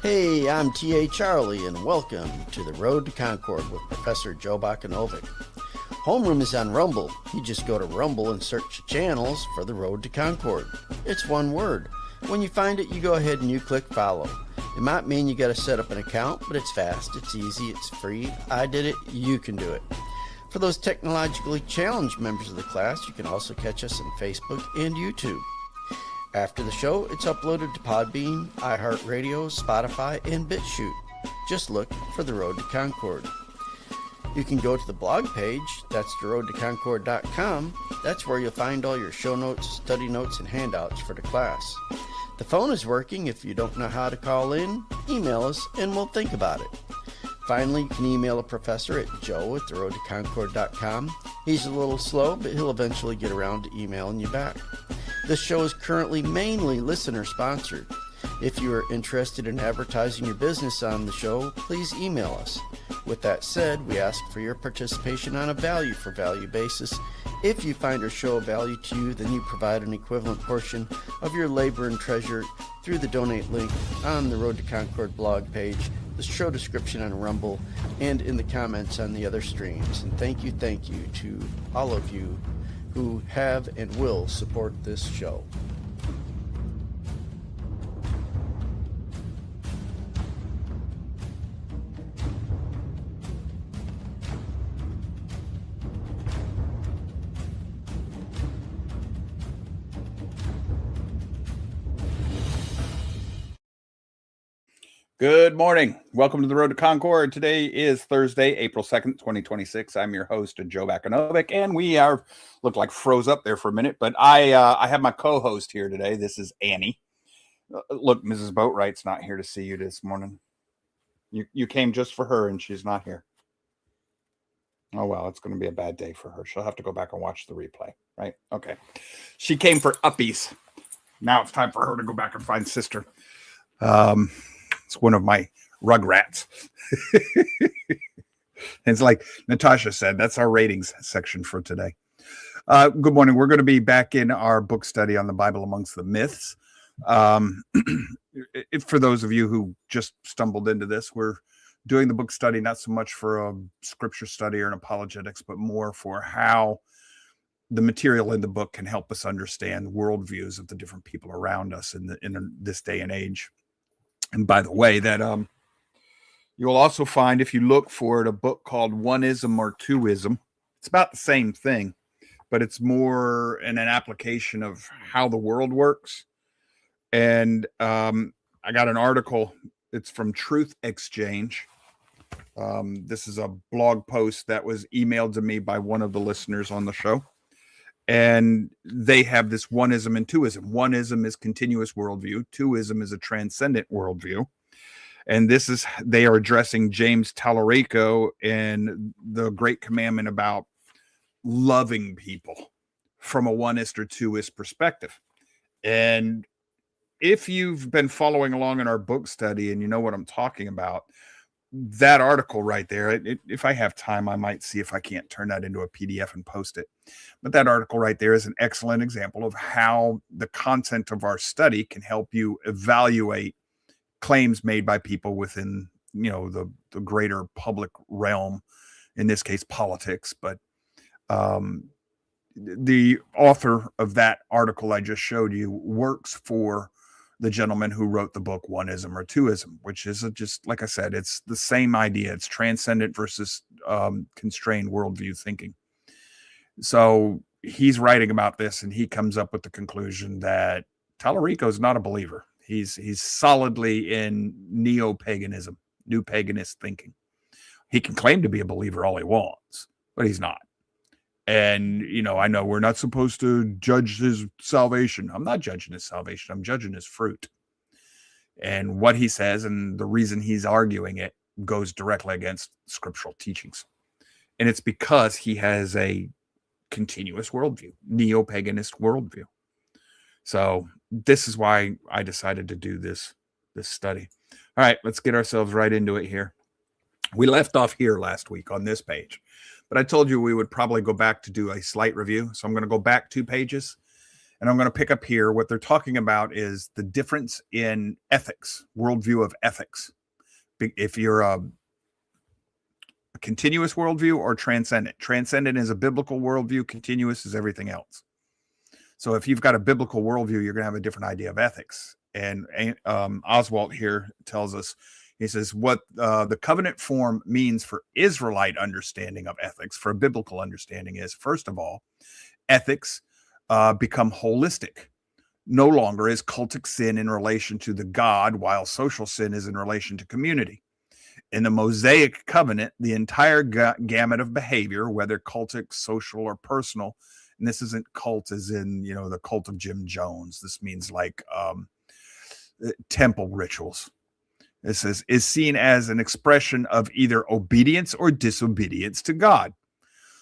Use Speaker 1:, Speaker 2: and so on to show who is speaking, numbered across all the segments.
Speaker 1: Hey, I'm T.A. Charlie, and welcome to the Road to Concord with Professor Joe Bakanovic. Homeroom is on Rumble. You just go to Rumble and search the channels for the Road to Concord. It's one word. When you find it, you go ahead and you click follow. It might mean you got to set up an account, but it's fast, it's easy, it's free. I did it, you can do it. For those technologically challenged members of the class, you can also catch us on Facebook and YouTube. After the show, it's uploaded to Podbean, iHeartRadio, Spotify, and BitChute. Just look for The Road to Concord. You can go to the blog page, that's theroadtoconcord.com. That's where you'll find all your show notes, study notes, and handouts for the class. The phone is working. If you don't know how to call in, email us and we'll think about it. Finally, you can email a professor at joe@theroadtoconcord.com. He's a little slow, but he'll eventually get around to emailing you back. This show is currently mainly listener-sponsored. If you are interested in advertising your business on the show, please email us. With that said, we ask for your participation on a value-for-value basis. If you find our show of value to you, then you provide an equivalent portion of your labor and treasure through the donate link on the Road to Concord blog page, the show description on Rumble, and in the comments on the other streams. And thank you to all of you who have and will support this show.
Speaker 2: Good morning. Welcome to the Road to Concord. Today is Thursday, April 2nd, 2026. I'm your host, Joe Bakanovic, and we look like froze up there for a minute, but I have my co-host here today. This is Annie. Look, Mrs. Boatwright's not here to see you this morning. You came just for her, and she's not here. Oh, well, it's going to be a bad day for her. She'll have to go back and watch the replay, right? Okay. She came for uppies. Now it's time for her to go back and find sister. It's one of my rugrats. It's like Natasha said, that's our ratings section for today. Good morning. We're going to be back in our book study on the Bible amongst the myths. For those of you who just stumbled into this, we're doing the book study not so much for a scripture study or an apologetics, but more for how the material in the book can help us understand worldviews of the different people around us in this day and age. And by the way, that you'll also find, if you look for it, a book called Oneism or Twoism. It's about the same thing, but it's more in an application of how the world works. And I got an article. It's from Truth Exchange. This is a blog post that was emailed to me by one of the listeners on the show. And they have this oneism and twoism. Oneism is continuous worldview. Twoism is a transcendent worldview. And they are addressing James Tallarico and the great commandment about loving people from a oneist or twoist perspective. And if you've been following along in our book study and you know what I'm talking about, that article right there, if I have time, I might see if I can't turn that into a PDF and post it. But that article right there is an excellent example of how the content of our study can help you evaluate claims made by people within, the greater public realm, in this case, politics. But the author of that article I just showed you works for the gentleman who wrote the book Oneism or Twoism, which is just, like I said, it's the same idea. It's transcendent versus constrained worldview thinking. So he's writing about this, and he comes up with the conclusion that Tallarico is not a believer. He's solidly in neo-paganism, new paganist thinking. He can claim to be a believer all he wants, but he's not. And, I know we're not supposed to judge his salvation. I'm not judging his salvation. I'm judging his fruit. And what he says and the reason he's arguing it goes directly against scriptural teachings. And it's because he has a continuous worldview, neo-paganist worldview. So this is why I decided to do this study. All right, let's get ourselves right into it here. We left off here last week on this page, but I told you we would probably go back to do a slight review. So I'm going to go back 2 pages And I'm going to pick up here. What they're talking about is the difference in ethics, worldview of ethics. If you're a continuous worldview or transcendent. Transcendent is a biblical worldview. Continuous is everything else. So if you've got a biblical worldview, you're going to have a different idea of ethics. And Oswalt here tells us, he says, what the covenant form means for Israelite understanding of ethics, for a biblical understanding is, first of all, ethics become holistic. No longer is cultic sin in relation to the God, while social sin is in relation to community. In the Mosaic covenant, the entire gamut of behavior, whether cultic, social, or personal, and this isn't cult as in, the cult of Jim Jones. This means like temple rituals. It says, is seen as an expression of either obedience or disobedience to God.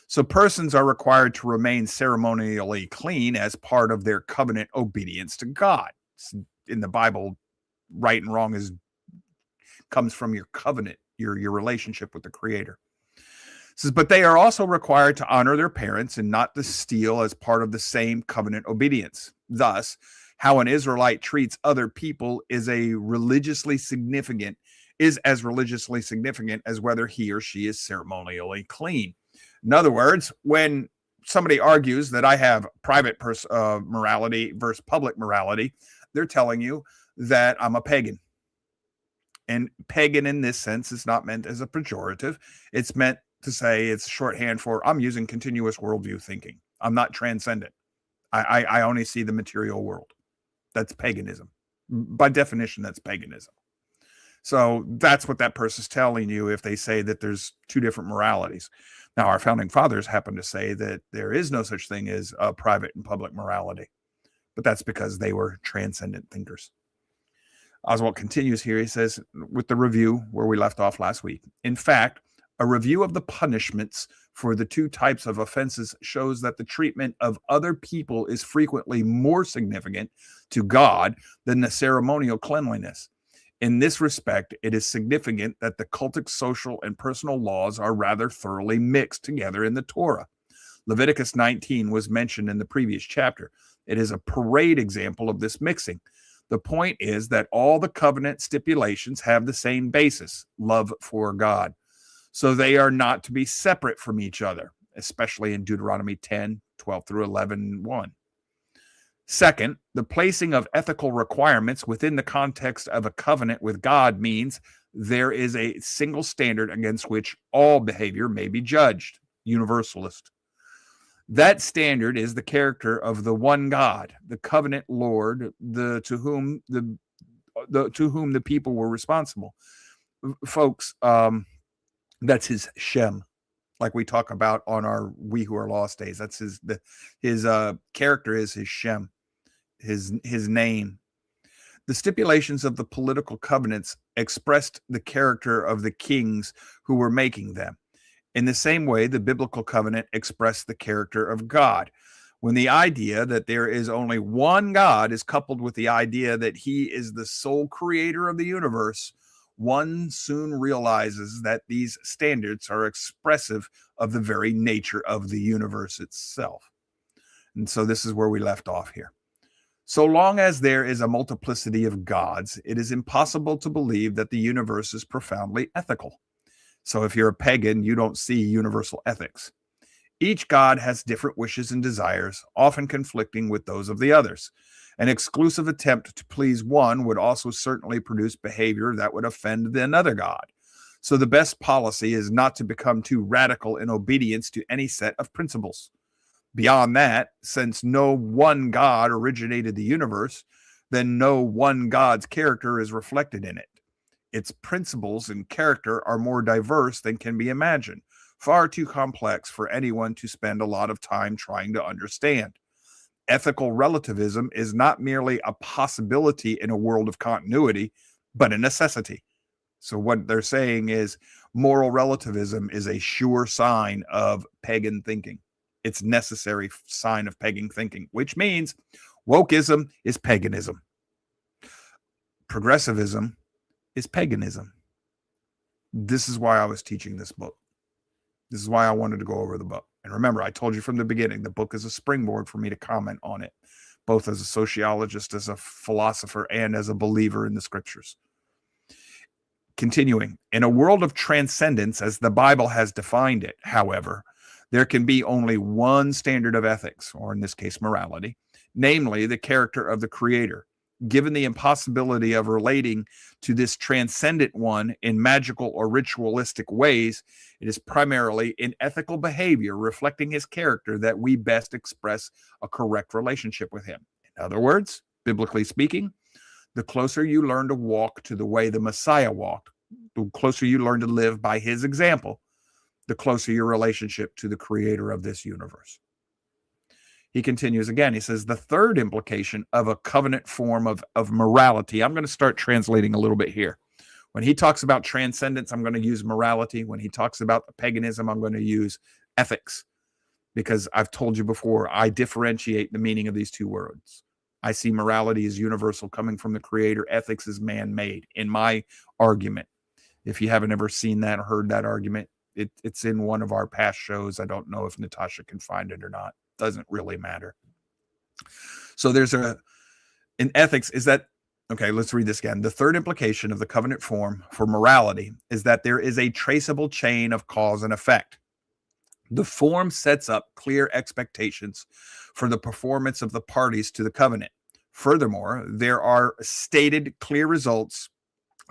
Speaker 2: So persons are required to remain ceremonially clean as part of their covenant obedience to God. In the Bible, right and wrong comes from your covenant, your relationship with the Creator. It says, but they are also required to honor their parents and not to steal as part of the same covenant obedience. Thus, how an Israelite treats other people is as religiously significant as whether he or she is ceremonially clean. In other words, when somebody argues that I have private morality versus public morality, they're telling you that I'm a pagan. And pagan in this sense is not meant as a pejorative. It's meant to say, it's shorthand for I'm using continuous worldview thinking. I'm not transcendent. I only see the material world. That's paganism. By definition, that's paganism. So that's what that person's telling you if they say that there's two different moralities. Now, our founding fathers happen to say that there is no such thing as private and public morality, but that's because they were transcendent thinkers. Oswald continues here. He says, with the review where we left off last week, in fact, a review of the punishments for the two types of offenses shows that the treatment of other people is frequently more significant to God than the ceremonial cleanliness. In this respect, it is significant that the cultic, social, and personal laws are rather thoroughly mixed together in the Torah. Leviticus 19 was mentioned in the previous chapter. It is a parade example of this mixing. The point is that all the covenant stipulations have the same basis, love for God. So they are not to be separate from each other, especially in Deuteronomy 10, 12 through 11, 1. Second, the placing of ethical requirements within the context of a covenant with God means there is a single standard against which all behavior may be judged, universalist. That standard is the character of the one God, the covenant Lord, to whom the people were responsible. Folks, that's his Shem, like we talk about on our We Who Are Lost days. That's his character is his Shem, his name. The stipulations of the political covenants expressed the character of the kings who were making them. In the same way, the biblical covenant expressed the character of God. When the idea that there is only one God is coupled with the idea that he is the sole creator of the universe, one soon realizes that these standards are expressive of the very nature of the universe itself. And so this is where we left off here. So long as there is a multiplicity of gods, it is impossible to believe that the universe is profoundly ethical. So if you're a pagan, you don't see universal ethics. Each god has different wishes and desires, often conflicting with those of the others. An exclusive attempt to please one would also certainly produce behavior that would offend another god. So the best policy is not to become too radical in obedience to any set of principles. Beyond that, since no one God originated the universe, then no one God's character is reflected in it. Its principles and character are more diverse than can be imagined, far too complex for anyone to spend a lot of time trying to understand. Ethical relativism is not merely a possibility in a world of continuity, but a necessity. So what they're saying is moral relativism is a sure sign of pagan thinking. It's necessary sign of pagan thinking, which means wokeism is paganism. Progressivism is paganism. This is why I was teaching this book. This is why I wanted to go over the book. And remember, I told you from the beginning, the book is a springboard for me to comment on it. both as a sociologist, as a philosopher, and as a believer in the scriptures. Continuing, in a world of transcendence, as the Bible has defined it, however, there can be only one standard of ethics, or in this case, morality, namely the character of the Creator. Given the impossibility of relating to this transcendent one in magical or ritualistic ways, it is primarily in ethical behavior reflecting his character that we best express a correct relationship with him. In other words, biblically speaking, the closer you learn to walk to the way the Messiah walked, the closer you learn to live by his example, the closer your relationship to the Creator of this universe. He continues again. He says, the third implication of a covenant form of morality, I'm going to start translating a little bit here. When he talks about transcendence, I'm going to use morality. When he talks about paganism, I'm going to use ethics, because I've told you before, I differentiate the meaning of these two words. I see morality as universal, coming from the Creator. Ethics is man-made, in my argument. If you haven't ever seen that or heard that argument, it's in one of our past shows. I don't know if Natasha can find it or not. Doesn't really matter. So there's in ethics is that, okay, let's read this again. The third implication of the covenant form for morality is that there is a traceable chain of cause and effect. The form sets up clear expectations for the performance of the parties to the covenant. Furthermore, there are stated clear results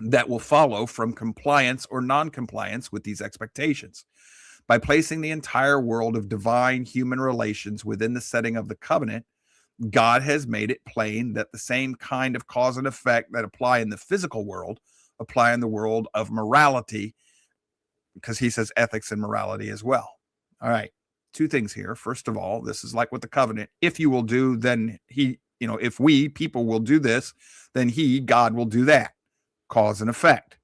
Speaker 2: that will follow from compliance or non-compliance with these expectations. By placing the entire world of divine human relations within the setting of the covenant, God has made it plain that the same kind of cause and effect that apply in the physical world apply in the world of morality, because he says ethics and morality as well. All right, two things here. First of all, this is like with the covenant. If you will do, then he, if we people will do this, then God will do that. Cause and effect.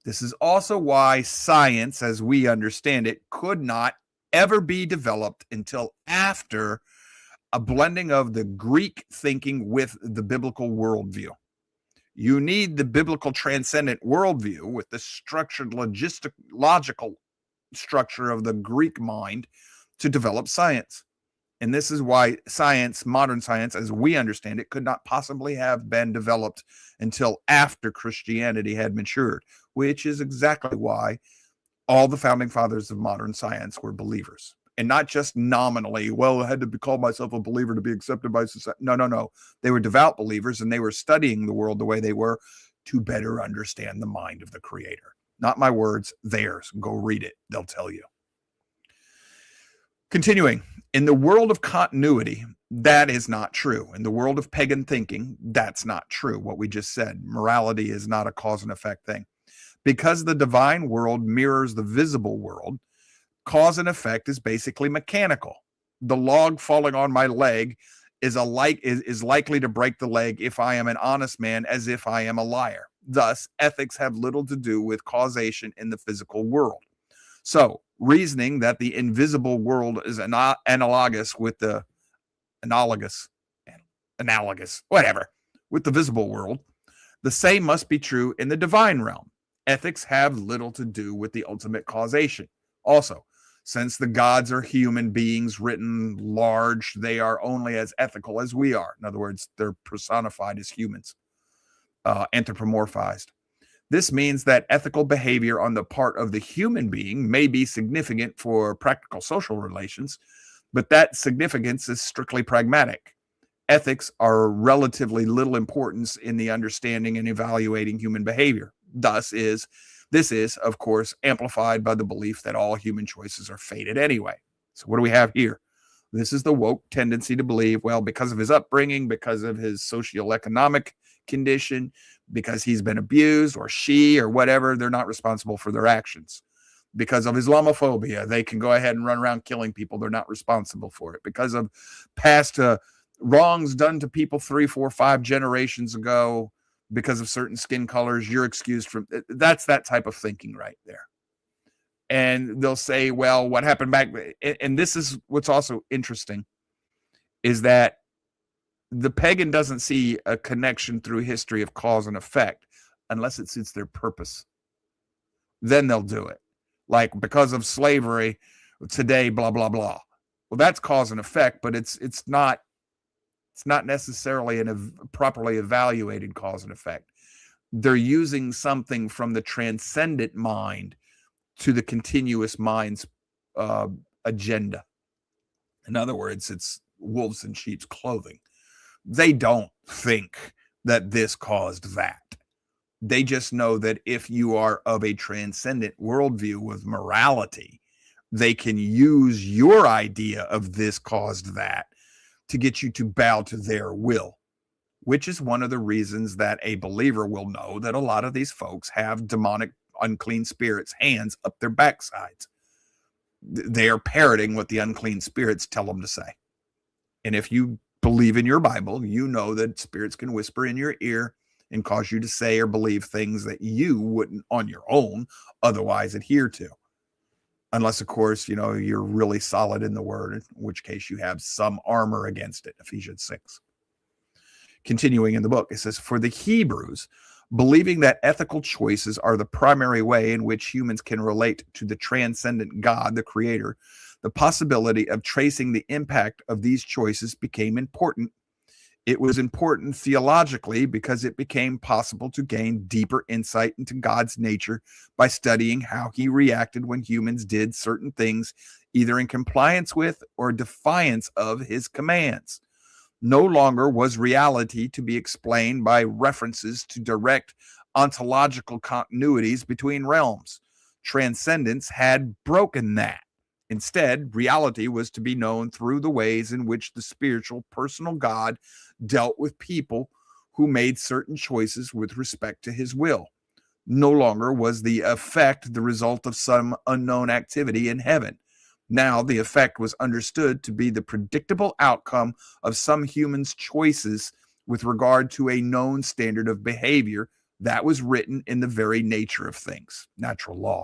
Speaker 2: This is also why science, as we understand it, could not ever be developed until after a blending of the Greek thinking with the biblical worldview. You need the biblical transcendent worldview with the structured logical structure of the Greek mind to develop science. And this is why science, modern science, as we understand it, could not possibly have been developed until after Christianity had matured, which is exactly why all the founding fathers of modern science were believers. And not just nominally, well, I had to call myself a believer to be accepted by society. No. They were devout believers, and they were studying the world the way they were to better understand the mind of the Creator. Not my words, theirs. Go read it. They'll tell you. Continuing, in the world of continuity, that is not true. In the world of pagan thinking, that's not true. What we just said, morality is not a cause and effect thing. Because the divine world mirrors the visible world, cause and effect is basically mechanical. The log falling on my leg is likely to break the leg if I am an honest man as if I am a liar. Thus, ethics have little to do with causation in the physical world. So, reasoning that the invisible world is analogous with the visible world, the same must be true in the divine realm. Ethics have little to do with the ultimate causation. Also, since the gods are human beings written large, they are only as ethical as we are. In other words, they're personified as humans, anthropomorphized. This means that ethical behavior on the part of the human being may be significant for practical social relations, but that significance is strictly pragmatic. Ethics are relatively little importance in the understanding and evaluating human behavior. This is, of course, amplified by the belief that all human choices are fated anyway. So what do we have here? This is the woke tendency to believe, well, because of his upbringing, because of his socioeconomic condition, because he's been abused or she or whatever, they're not responsible for their actions. Because of Islamophobia, they can go ahead and run around killing people. They're not responsible for it. Because of past wrongs done to people 3, 4, 5 generations ago, because of certain skin colors, you're excused from. That's that type of thinking right there. And they'll say, well, what happened back? And this is what's also interesting, is that the pagan doesn't see a connection through history of cause and effect unless it suits their purpose. Then they'll do it. Like, because of slavery today, blah, blah, blah. Well, that's cause and effect, but it's not It's not necessarily a properly evaluated cause and effect. They're using something from the transcendent mind to the continuous mind's agenda. In other words, it's wolves in sheep's clothing. They don't think that this caused that. They just know that if you are of a transcendent worldview with morality, they can use your idea of this caused that to get you to bow to their will, which is one of the reasons that a believer will know that a lot of these folks have demonic, unclean spirits' hands up their backsides. They are parroting what the unclean spirits tell them to say. And if you believe in your Bible, you know that spirits can whisper in your ear and cause you to say or believe things that you wouldn't on your own otherwise adhere to. Unless, of course, you're really solid in the word, in which case you have some armor against it. Ephesians 6. Continuing in the book, it says, for the Hebrews, believing that ethical choices are the primary way in which humans can relate to the transcendent God, the creator, the possibility of tracing the impact of these choices became important. It was important theologically because it became possible to gain deeper insight into God's nature by studying how he reacted when humans did certain things, either in compliance with or defiance of his commands. No longer was reality to be explained by references to direct ontological continuities between realms. Transcendence had broken that. Instead, reality was to be known through the ways in which the spiritual personal God dealt with people who made certain choices with respect to his will. No longer was the effect the result of some unknown activity in heaven. Now the effect was understood to be the predictable outcome of some human's choices with regard to a known standard of behavior that was written in the very nature of things, natural law.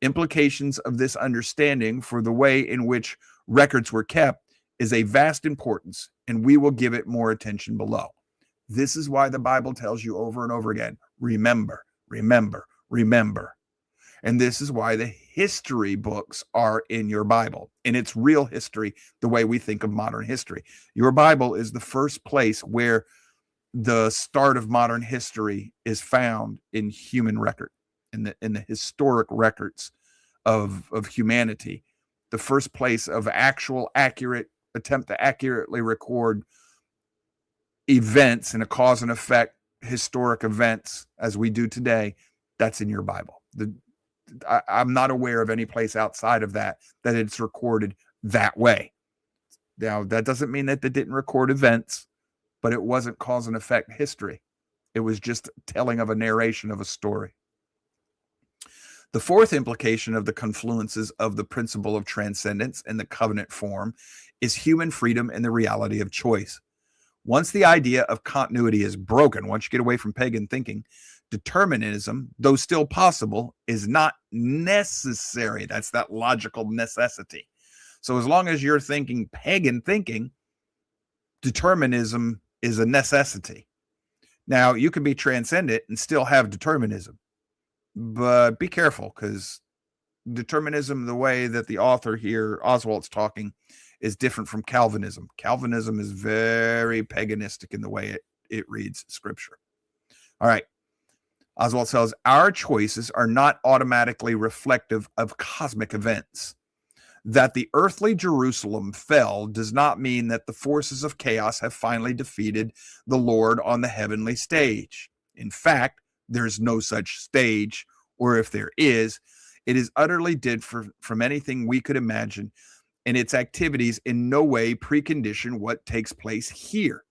Speaker 2: Implications of this understanding for the way in which records were kept is a vast importance, and we will give it more attention below. This is why the Bible tells you over and over again, remember, remember, remember. And this is why the history books are in your Bible. And it's real history, the way we think of modern history. Your Bible is the first place where the start of modern history is found in human record, in the historic records of humanity. The first place of actual accurate attempt to accurately record events and a cause and effect, historic events as we do today, that's in your Bible. I'm not aware of any place outside of that it's recorded that way. Now, that doesn't mean that they didn't record events, but it wasn't cause and effect history. It was just telling of a narration of a story. The fourth implication of the confluences of the principle of transcendence and the covenant form is human freedom and the reality of choice. Once the idea of continuity is broken, once you get away from pagan thinking, determinism, though still possible, is not necessary. That's that logical necessity. So as long as you're thinking pagan thinking, determinism is a necessity. Now, you can be transcendent and still have determinism, but be careful, because determinism, the way that the author here, Oswald's talking, is different from Calvinism. Calvinism is very paganistic in the way it reads scripture. All right. Oswald says, our choices are not automatically reflective of cosmic events. That the earthly Jerusalem fell does not mean that the forces of chaos have finally defeated the Lord on the heavenly stage. In fact, there's no such stage, or if there is, it is utterly different from anything we could imagine, and its activities in no way precondition what takes place here.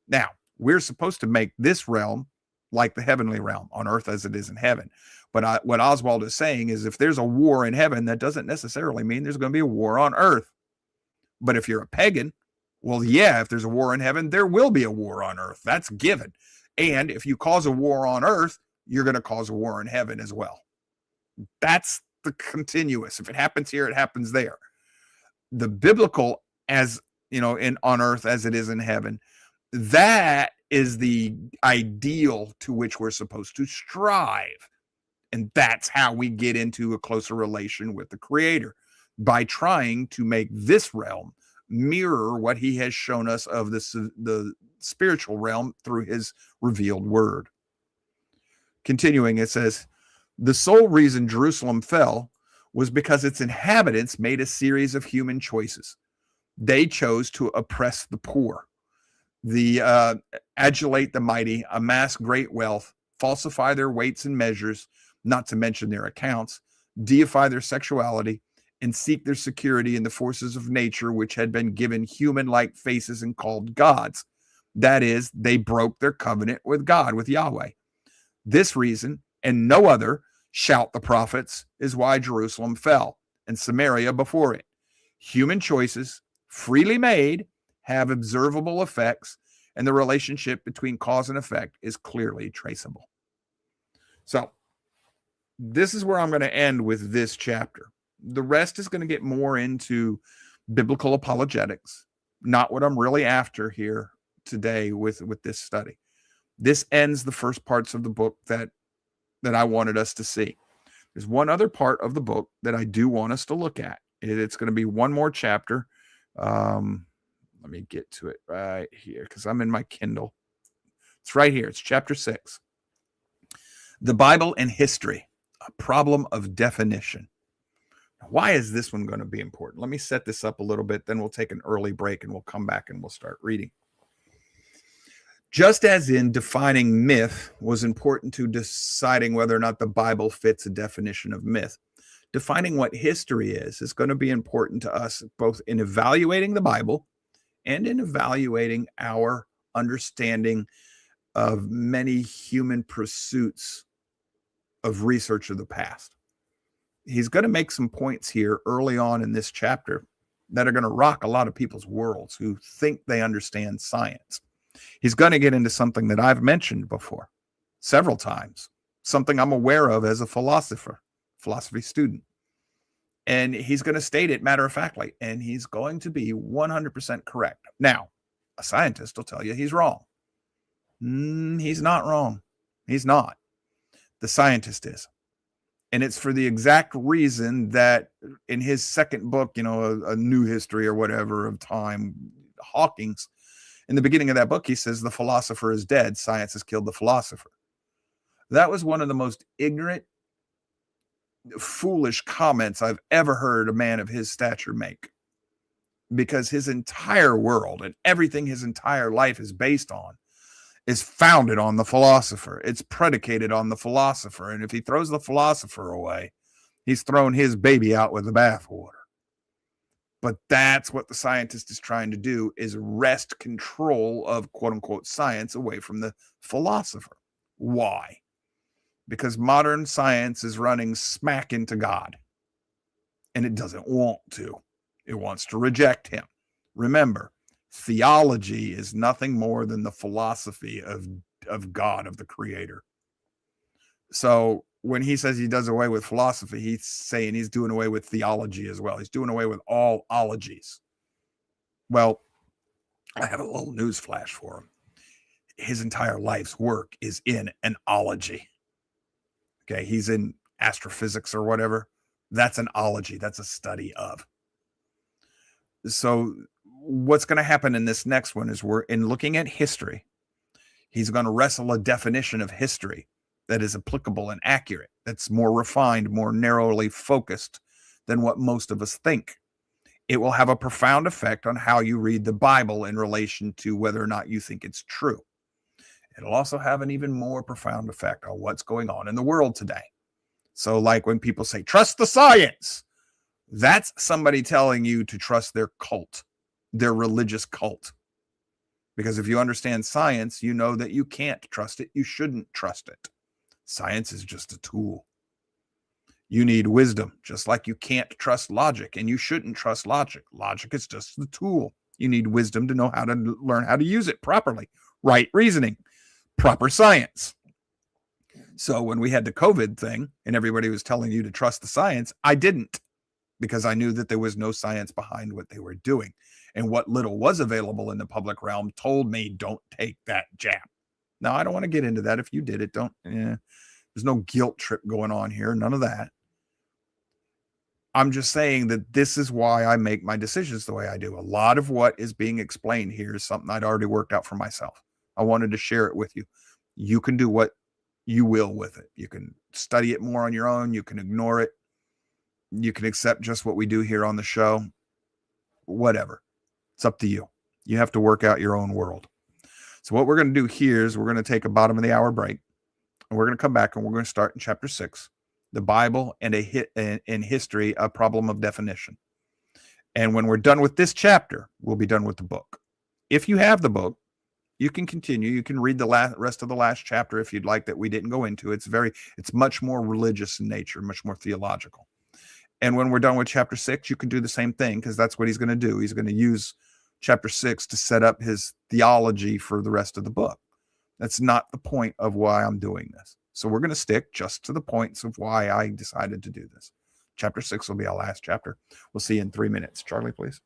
Speaker 2: Now, we're supposed to make this realm like the heavenly realm on earth as it is in heaven. But what Oswald is saying is if there's a war in heaven, that doesn't necessarily mean there's going to be a war on earth. But if you're a pagan, well, yeah, if there's a war in heaven, there will be a war on earth. That's given. And if you cause a war on earth, you're going to cause a war in heaven as well. That's the continuous. If it happens here, it happens there. The biblical, as you know, on earth as it is in heaven, that is the ideal to which we're supposed to strive. And that's how we get into a closer relation with the Creator, by trying to make this realm mirror what he has shown us of the spiritual realm through his revealed word. Continuing, it says, the sole reason Jerusalem fell was because its inhabitants made a series of human choices. They chose to oppress the poor, adulate the mighty, amass great wealth, falsify their weights and measures, not to mention their accounts, deify their sexuality, and seek their security in the forces of nature, which had been given human-like faces and called gods. That is, they broke their covenant with God, with Yahweh. This reason, and no other, shout the prophets, is why Jerusalem fell, and Samaria before it. Human choices, freely made, have observable effects, and the relationship between cause and effect is clearly traceable. So, this is where I'm going to end with this chapter. The rest is going to get more into biblical apologetics, not what I'm really after here today with this study. This ends the first parts of the book that I wanted us to see. There's one other part of the book that I do want us to look at. It's going to be one more chapter. Let me get to it right here because I'm in my Kindle. It's right here. It's chapter 6. The Bible and History, a problem of definition. Why is this one going to be important? Let me set this up a little bit, then we'll take an early break and we'll come back and we'll start reading. Just as in defining myth was important to deciding whether or not the Bible fits a definition of myth, defining what history is going to be important to us both in evaluating the Bible and in evaluating our understanding of many human pursuits of research of the past. He's going to make some points here early on in this chapter that are going to rock a lot of people's worlds who think they understand science. He's going to get into something that I've mentioned before several times, something I'm aware of as a philosophy student. And he's going to state it matter-of-factly, and he's going to be 100% correct. Now, a scientist will tell you he's wrong. He's not wrong. He's not. The scientist is. And it's for the exact reason that in his second book, a new history or whatever of time, Hawking's, in the beginning of that book, he says the philosopher is dead. Science has killed the philosopher. That was one of the most ignorant, foolish comments I've ever heard a man of his stature make, because his entire world and everything his entire life is based on is founded on the philosopher. It's predicated on the philosopher. And if he throws the philosopher away, he's thrown his baby out with the bathwater. But that's what the scientist is trying to do, is wrest control of quote unquote science away from the philosopher. Why? Because modern science is running smack into God. And it doesn't want to. It wants to reject him. Remember, theology is nothing more than the philosophy of God, of the creator. So when he says he does away with philosophy, he's saying he's doing away with theology as well. He's doing away with all ologies. Well, I have a little news flash for him. His entire life's work is in an ology. Okay, he's in astrophysics or whatever. That's an ology. That's a study of. So what's going to happen in this next one is we're in looking at history. He's going to wrestle a definition of history that is applicable and accurate, that's more refined, more narrowly focused than what most of us think. It will have a profound effect on how you read the Bible in relation to whether or not you think it's true. It'll also have an even more profound effect on what's going on in the world today. So like when people say, trust the science, that's somebody telling you to trust their cult, their religious cult. Because if you understand science, you know that you can't trust it. You shouldn't trust it. Science is just a tool. You need wisdom, just like you can't trust logic, and you shouldn't trust logic. Logic is just the tool. You need wisdom to know how to learn how to use it properly. Right reasoning, proper science. So when we had the COVID thing and everybody was telling you to trust the science, I didn't, because I knew that there was no science behind what they were doing. And what little was available in the public realm told me, don't take that jab. Now, I don't want to get into that. If you did it, don't. There's no guilt trip going on here. None of that. I'm just saying that this is why I make my decisions the way I do. A lot of what is being explained here is something I'd already worked out for myself. I wanted to share it with you. You can do what you will with it. You can study it more on your own. You can ignore it. You can accept just what we do here on the show. Whatever. It's up to you. You have to work out your own world. So what we're going to do here is we're going to take a bottom of the hour break, and we're going to come back and we're going to start in chapter 6, the Bible and in history, a problem of definition. And when we're done with this chapter, we'll be done with the book. If you have the book, you can continue. You can read the rest of the last chapter if you'd like, that we didn't go into. It's much more religious in nature, much more theological. And when we're done with chapter 6, you can do the same thing, because that's what he's going to do. He's going to use chapter 6 to set up his theology for the rest of the book. That's not the point of why I'm doing this. So we're going to stick just to the points of why I decided to do this. Chapter 6 will be our last chapter. We'll see you in 3 minutes. Charlie, please.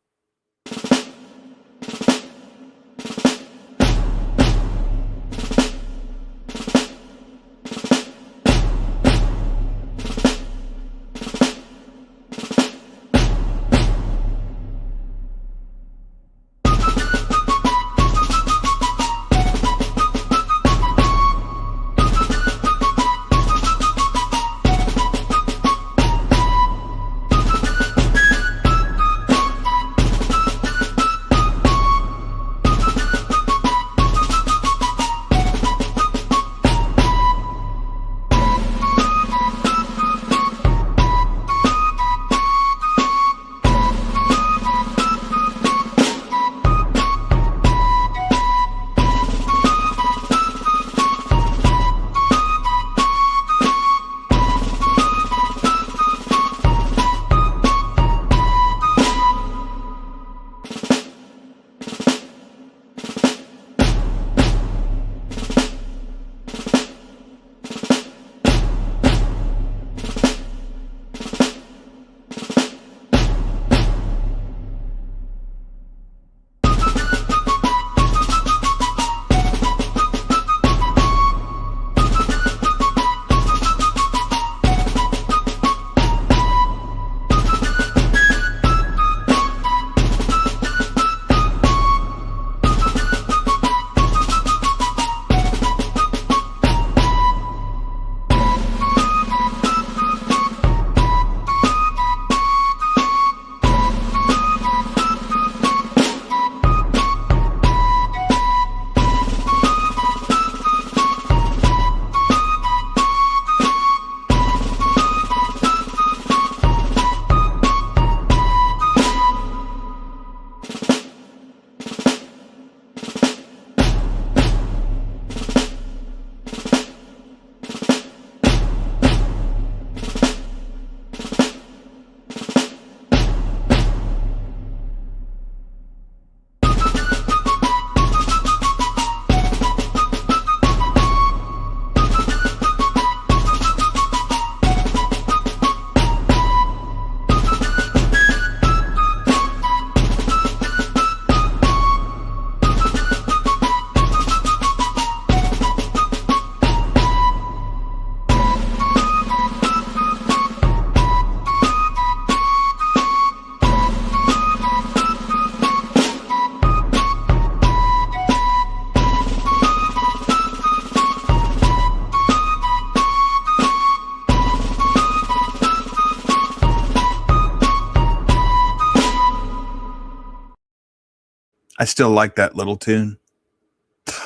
Speaker 2: I still like that little tune.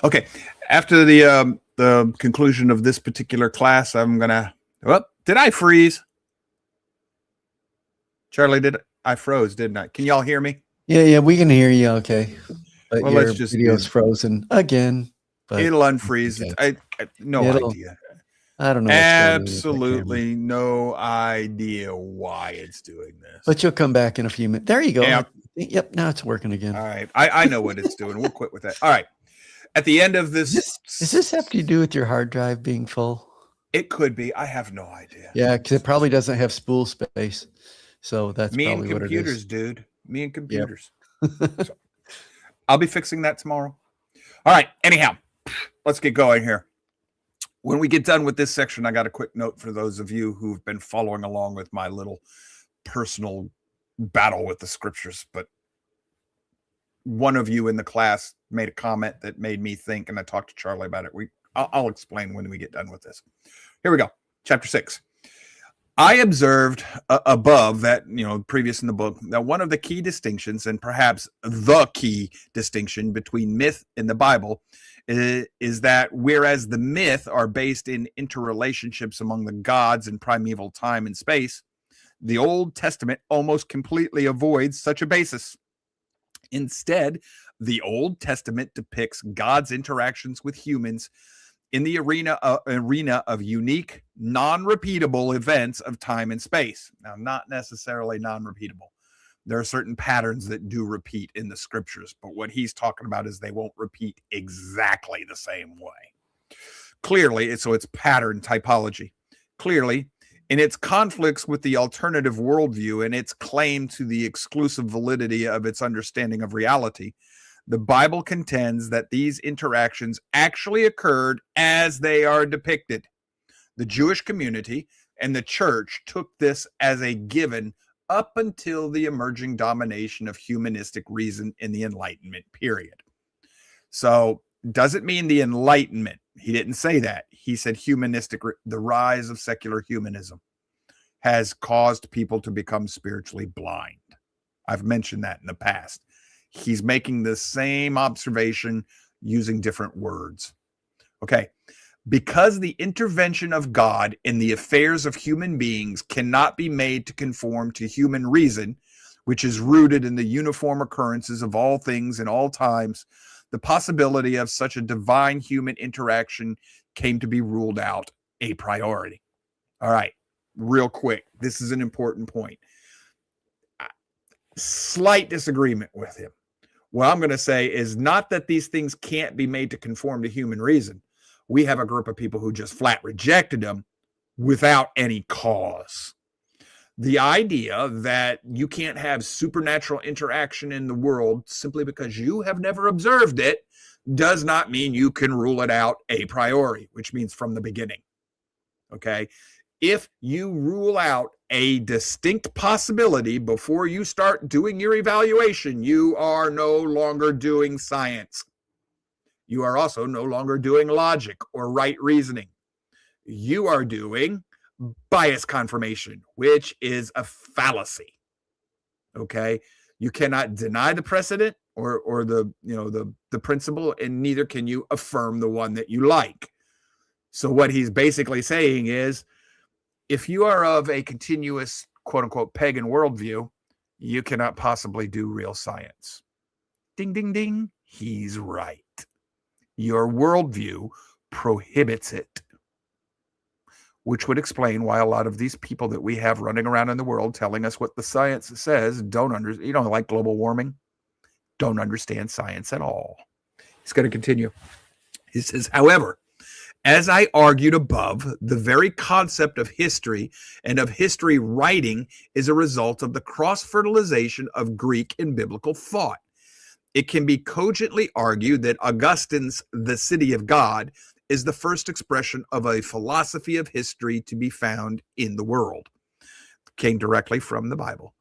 Speaker 2: Okay, after the conclusion of this particular class, I'm gonna. Well, did I freeze? Charlie, I froze, didn't I? Can y'all hear me?
Speaker 1: Yeah, we can hear you. Okay, but
Speaker 2: well,
Speaker 1: your
Speaker 2: let's just
Speaker 1: video's frozen again. But
Speaker 2: it'll unfreeze. Okay. I no idea.
Speaker 1: I don't know.
Speaker 2: Absolutely no idea why it's doing this.
Speaker 1: But you'll come back in a few minutes. There you go.
Speaker 2: Yeah.
Speaker 1: Yep, now it's working again.
Speaker 2: All right. I know what it's doing. We'll quit with that. All right. At the end of this...
Speaker 1: Does this have to do with your hard drive being full?
Speaker 2: It could be. I have no idea.
Speaker 1: Yeah, because it probably doesn't have spool space. So that's
Speaker 2: me
Speaker 1: probably
Speaker 2: and computers,
Speaker 1: what it is.
Speaker 2: dude. Me and computers. Yep. So, I'll be fixing that tomorrow. All right. Anyhow, let's get going here. When we get done with this section, I got a quick note for those of you who've been following along with my little personal battle with the scriptures, but one of you in the class made a comment that made me think, and I talked to Charlie about it. I'll explain when we get done with this. Here we go. Chapter 6. I observed above that, previous in the book, that one of the key distinctions, and perhaps the key distinction between myth and the Bible, is that whereas the myth are based in interrelationships among the gods in primeval time and space, the Old Testament almost completely avoids such a basis. Instead, the Old Testament depicts God's interactions with humans in the arena of unique, non-repeatable events of time and space. Now, not necessarily non-repeatable. There are certain patterns that do repeat in the scriptures, but what he's talking about is they won't repeat exactly the same way. Clearly, so it's pattern typology. Clearly, in its conflicts with the alternative worldview and its claim to the exclusive validity of its understanding of reality, the Bible contends that these interactions actually occurred as they are depicted. The Jewish community and the church took this as a given up until the emerging domination of humanistic reason in the Enlightenment period. So, doesn't mean the Enlightenment. He didn't say that. He said humanistic, the rise of secular humanism has caused people to become spiritually blind. I've mentioned that in the past. He's making the same observation using different words. Okay. Because the intervention of God in the affairs of human beings cannot be made to conform to human reason, which is rooted in the uniform occurrences of all things in all times, the possibility of such a divine human interaction came to be ruled out a priori. All right, real quick. This is an important point. Slight disagreement with him. What I'm going to say is not that these things can't be made to conform to human reason. We have a group of people who just flat rejected them without any cause. The idea that you can't have supernatural interaction in the world simply because you have never observed it does not mean you can rule it out a priori, which means from the beginning. Okay? If you rule out a distinct possibility before you start doing your evaluation, you are no longer doing science. You are also no longer doing logic or right reasoning. You are doing bias confirmation, which is a fallacy. Okay? You cannot deny the precedent or the principle, and neither can you affirm the one that you like. So what he's basically saying is, if you are of a continuous, quote unquote, pagan worldview, you cannot possibly do real science. Ding, ding, ding. He's right. Your worldview prohibits it, which would explain why a lot of these people that we have running around in the world telling us what the science says like global warming, don't understand science at all. He's going to continue. He says, however, as I argued above, the very concept of history and of history writing is a result of the cross-fertilization of Greek and biblical thought. It can be cogently argued that Augustine's The City of God is the first expression of a philosophy of history to be found in the world. It came directly from the Bible,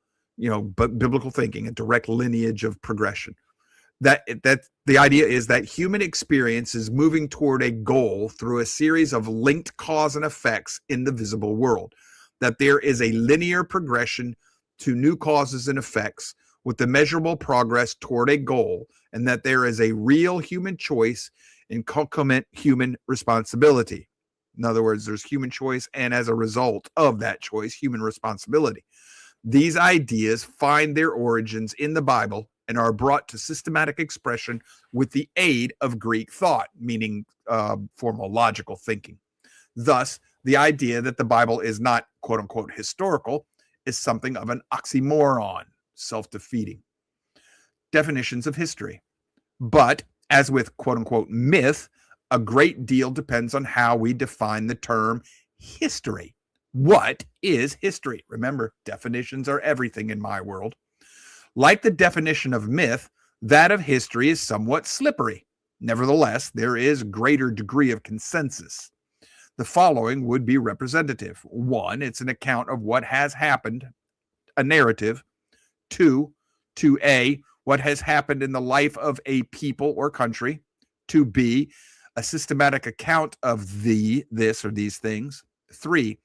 Speaker 2: but biblical thinking, a direct lineage of progression. That the idea is that human experience is moving toward a goal through a series of linked cause and effects in the visible world, that there is a linear progression to new causes and effects with the measurable progress toward a goal, and that there is a real human choice and concomitant human responsibility. In other words, there's human choice, and as a result of that choice, human responsibility. These ideas find their origins in the Bible and are brought to systematic expression with the aid of Greek thought, meaning formal logical thinking. Thus, the idea that the Bible is not, quote unquote, historical is something of an oxymoron, self-defeating. Definitions of history. But, as with, quote unquote, myth, a great deal depends on how we define the term history. What is history? Remember, definitions are everything in my world. Like the definition of myth, that of history is somewhat slippery. Nevertheless, there is greater degree of consensus. The following would be representative. 1, it's an account of what has happened a narrative. Two, to A, what has happened in the life of a people or country. To B, a systematic account of this or these things. Three,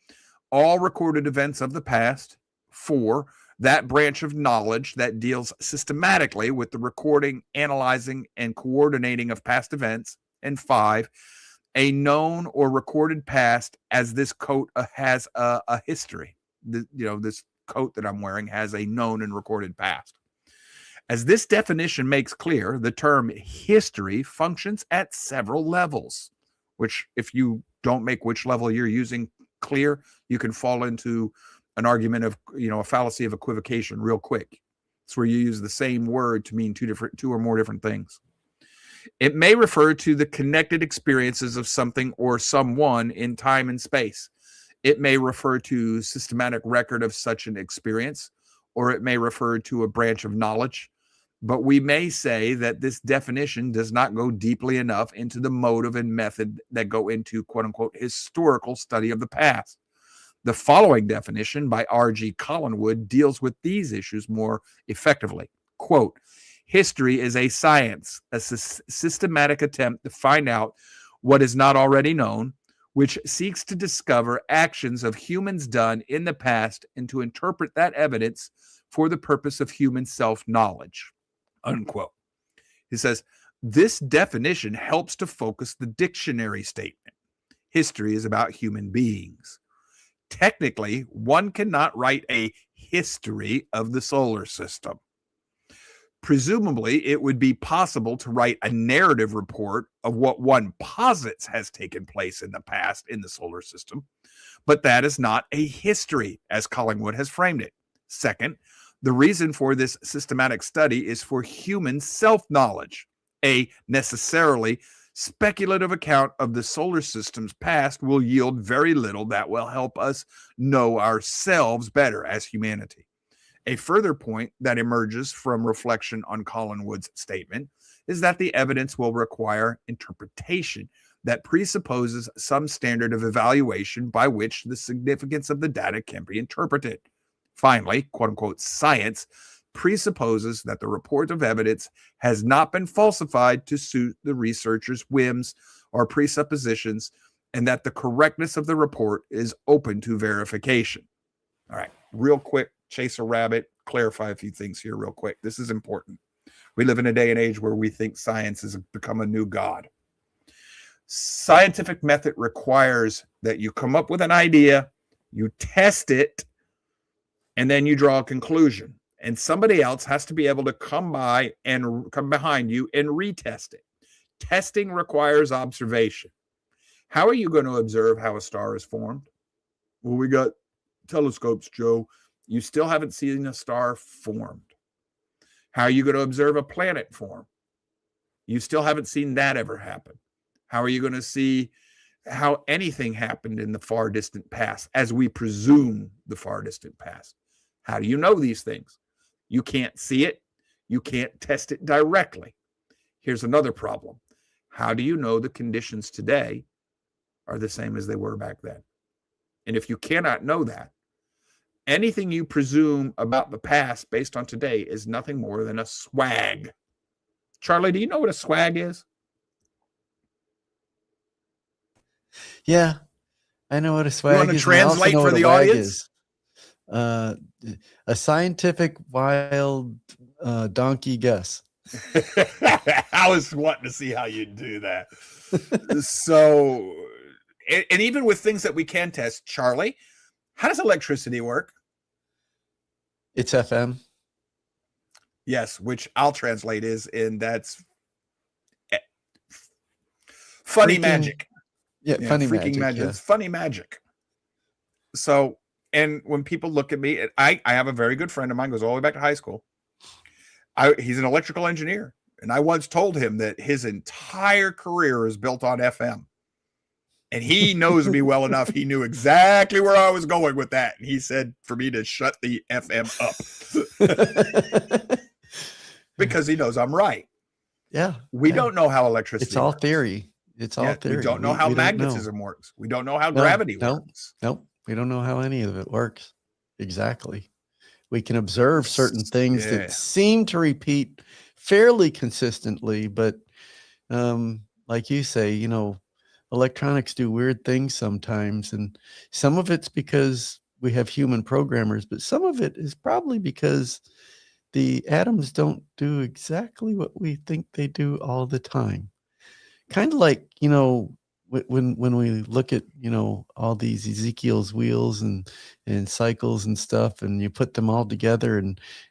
Speaker 2: all recorded events of the past. Four, that branch of knowledge that deals systematically with the recording, analyzing, and coordinating of past events. And five, a known or recorded past, as this coat has a history. This coat that I'm wearing has a known and recorded past. As this definition makes clear, the term history functions at several levels, which if you don't make which level you're using clear, you can fall into an argument of, a fallacy of equivocation real quick. It's where you use the same word to mean two or more different things. It may refer to the connected experiences of something or someone in time and space. It may refer to systematic record of such an experience, or it may refer to a branch of knowledge. But we may say that this definition does not go deeply enough into the motive and method that go into quote unquote historical study of the past. The following definition by R.G. Collingwood deals with these issues more effectively. Quote, history is a science, a systematic attempt to find out what is not already known, which seeks to discover actions of humans done in the past and to interpret that evidence for the purpose of human self-knowledge. Unquote. He says, this definition helps to focus the dictionary statement. History is about human beings. Technically, one cannot write a history of the solar system. Presumably, it would be possible to write a narrative report of what one posits has taken place in the past in the solar system, but that is not a history, as Collingwood has framed it. Second, the reason for this systematic study is for human self-knowledge. A necessarily speculative account of the solar system's past will yield very little that will help us know ourselves better as humanity. A further point that emerges from reflection on Collingwood's statement is that the evidence will require interpretation that presupposes some standard of evaluation by which the significance of the data can be interpreted. Finally, quote unquote, science presupposes that the report of evidence has not been falsified to suit the researcher's whims or presuppositions, and that the correctness of the report is open to verification. All right, real quick, chase a rabbit, clarify a few things here real quick. This is important. We live in a day and age where we think science has become a new god. Scientific method requires that you come up with an idea, you test it, and then you draw a conclusion. And somebody else has to be able to come behind you and retest it. Testing requires observation. How are you going to observe how a star is formed? Well, we got telescopes, Joe. You still haven't seen a star formed. How are you going to observe a planet form? You still haven't seen that ever happen. How are you going to see how anything happened in the far distant past, as we presume the far distant past? How do you know these things? You can't see it. You can't test it directly. Here's another problem. How do you know the conditions today are the same as they were back then? And if you cannot know that, anything you presume about the past based on today is nothing more than a swag. Charlie, do you know what a swag is?
Speaker 1: Yeah, I know what a swag is.
Speaker 2: You want to translate for the audience?
Speaker 1: A scientific wild donkey guess.
Speaker 2: I was wanting to see how you do that. So, and even with things that we can test, Charlie, how does electricity work?
Speaker 1: It's FM.
Speaker 2: Yes, which I'll translate and that's funny magic.
Speaker 1: Yeah, funny magic.
Speaker 2: Yeah.
Speaker 1: Yeah.
Speaker 2: It's funny magic. So, and when people look at me, I have a very good friend of mine, goes all the way back to high school. He's an electrical engineer. And I once told him that his entire career is built on FM. And he knows me well enough. He knew exactly where I was going with that. And he said for me to shut the FM up. Because he knows I'm right.
Speaker 1: Yeah.
Speaker 2: We don't know how electricity
Speaker 1: It's all
Speaker 2: works.
Speaker 1: theory. It's all theory.
Speaker 2: We don't know how magnetism works. We don't know how gravity works.
Speaker 1: Nope. We don't know how any of it works. Exactly. We can observe certain things
Speaker 2: Yeah.
Speaker 1: that seem to repeat fairly consistently, but like you say, electronics do weird things sometimes, and some of it's because we have human programmers, but some of it is probably because the atoms don't do exactly what we think they do all the time. Kind of like, when we look at, all these Ezekiel's wheels and cycles and stuff, and you put them all together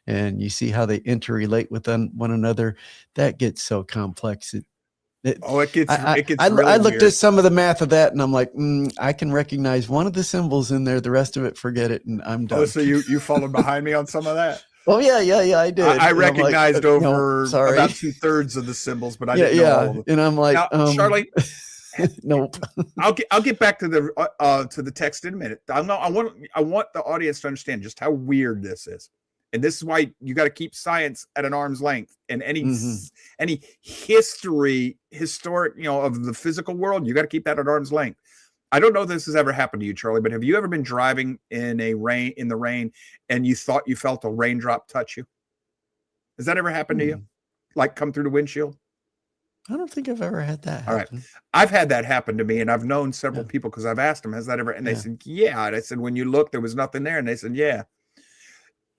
Speaker 1: and you see how they interrelate with one another, that gets so complex.
Speaker 2: It gets
Speaker 1: I
Speaker 2: really
Speaker 1: looked
Speaker 2: weird.
Speaker 1: at some of the math of that, and I'm like, I can recognize one of the symbols in there. The rest of it, forget it, and I'm done.
Speaker 2: Oh, so you followed behind me on some of that?
Speaker 1: Oh yeah, I did.
Speaker 2: I
Speaker 1: And I'm like,
Speaker 2: recognized
Speaker 1: no,
Speaker 2: over
Speaker 1: sorry.
Speaker 2: about 2/3 of the symbols, but I didn't know all of them.
Speaker 1: And I'm like,
Speaker 2: Now, Charlie,
Speaker 1: nope.
Speaker 2: I'll get back to the text in a minute. I want the audience to understand just how weird this is, and this is why you got to keep science at an arm's length. And any historic, of the physical world, you got to keep that at arm's length. I don't know if this has ever happened to you, Charlie, but have you ever been driving in the rain and you thought you felt a raindrop touch you? Has that ever happened to you? Like come through the windshield?
Speaker 1: I don't think I've ever had that happen.
Speaker 2: All right. I've had that happen to me, and I've known several people because I've asked them, has that ever? And they said, yeah. And I said, when you look, there was nothing there. And they said, yeah.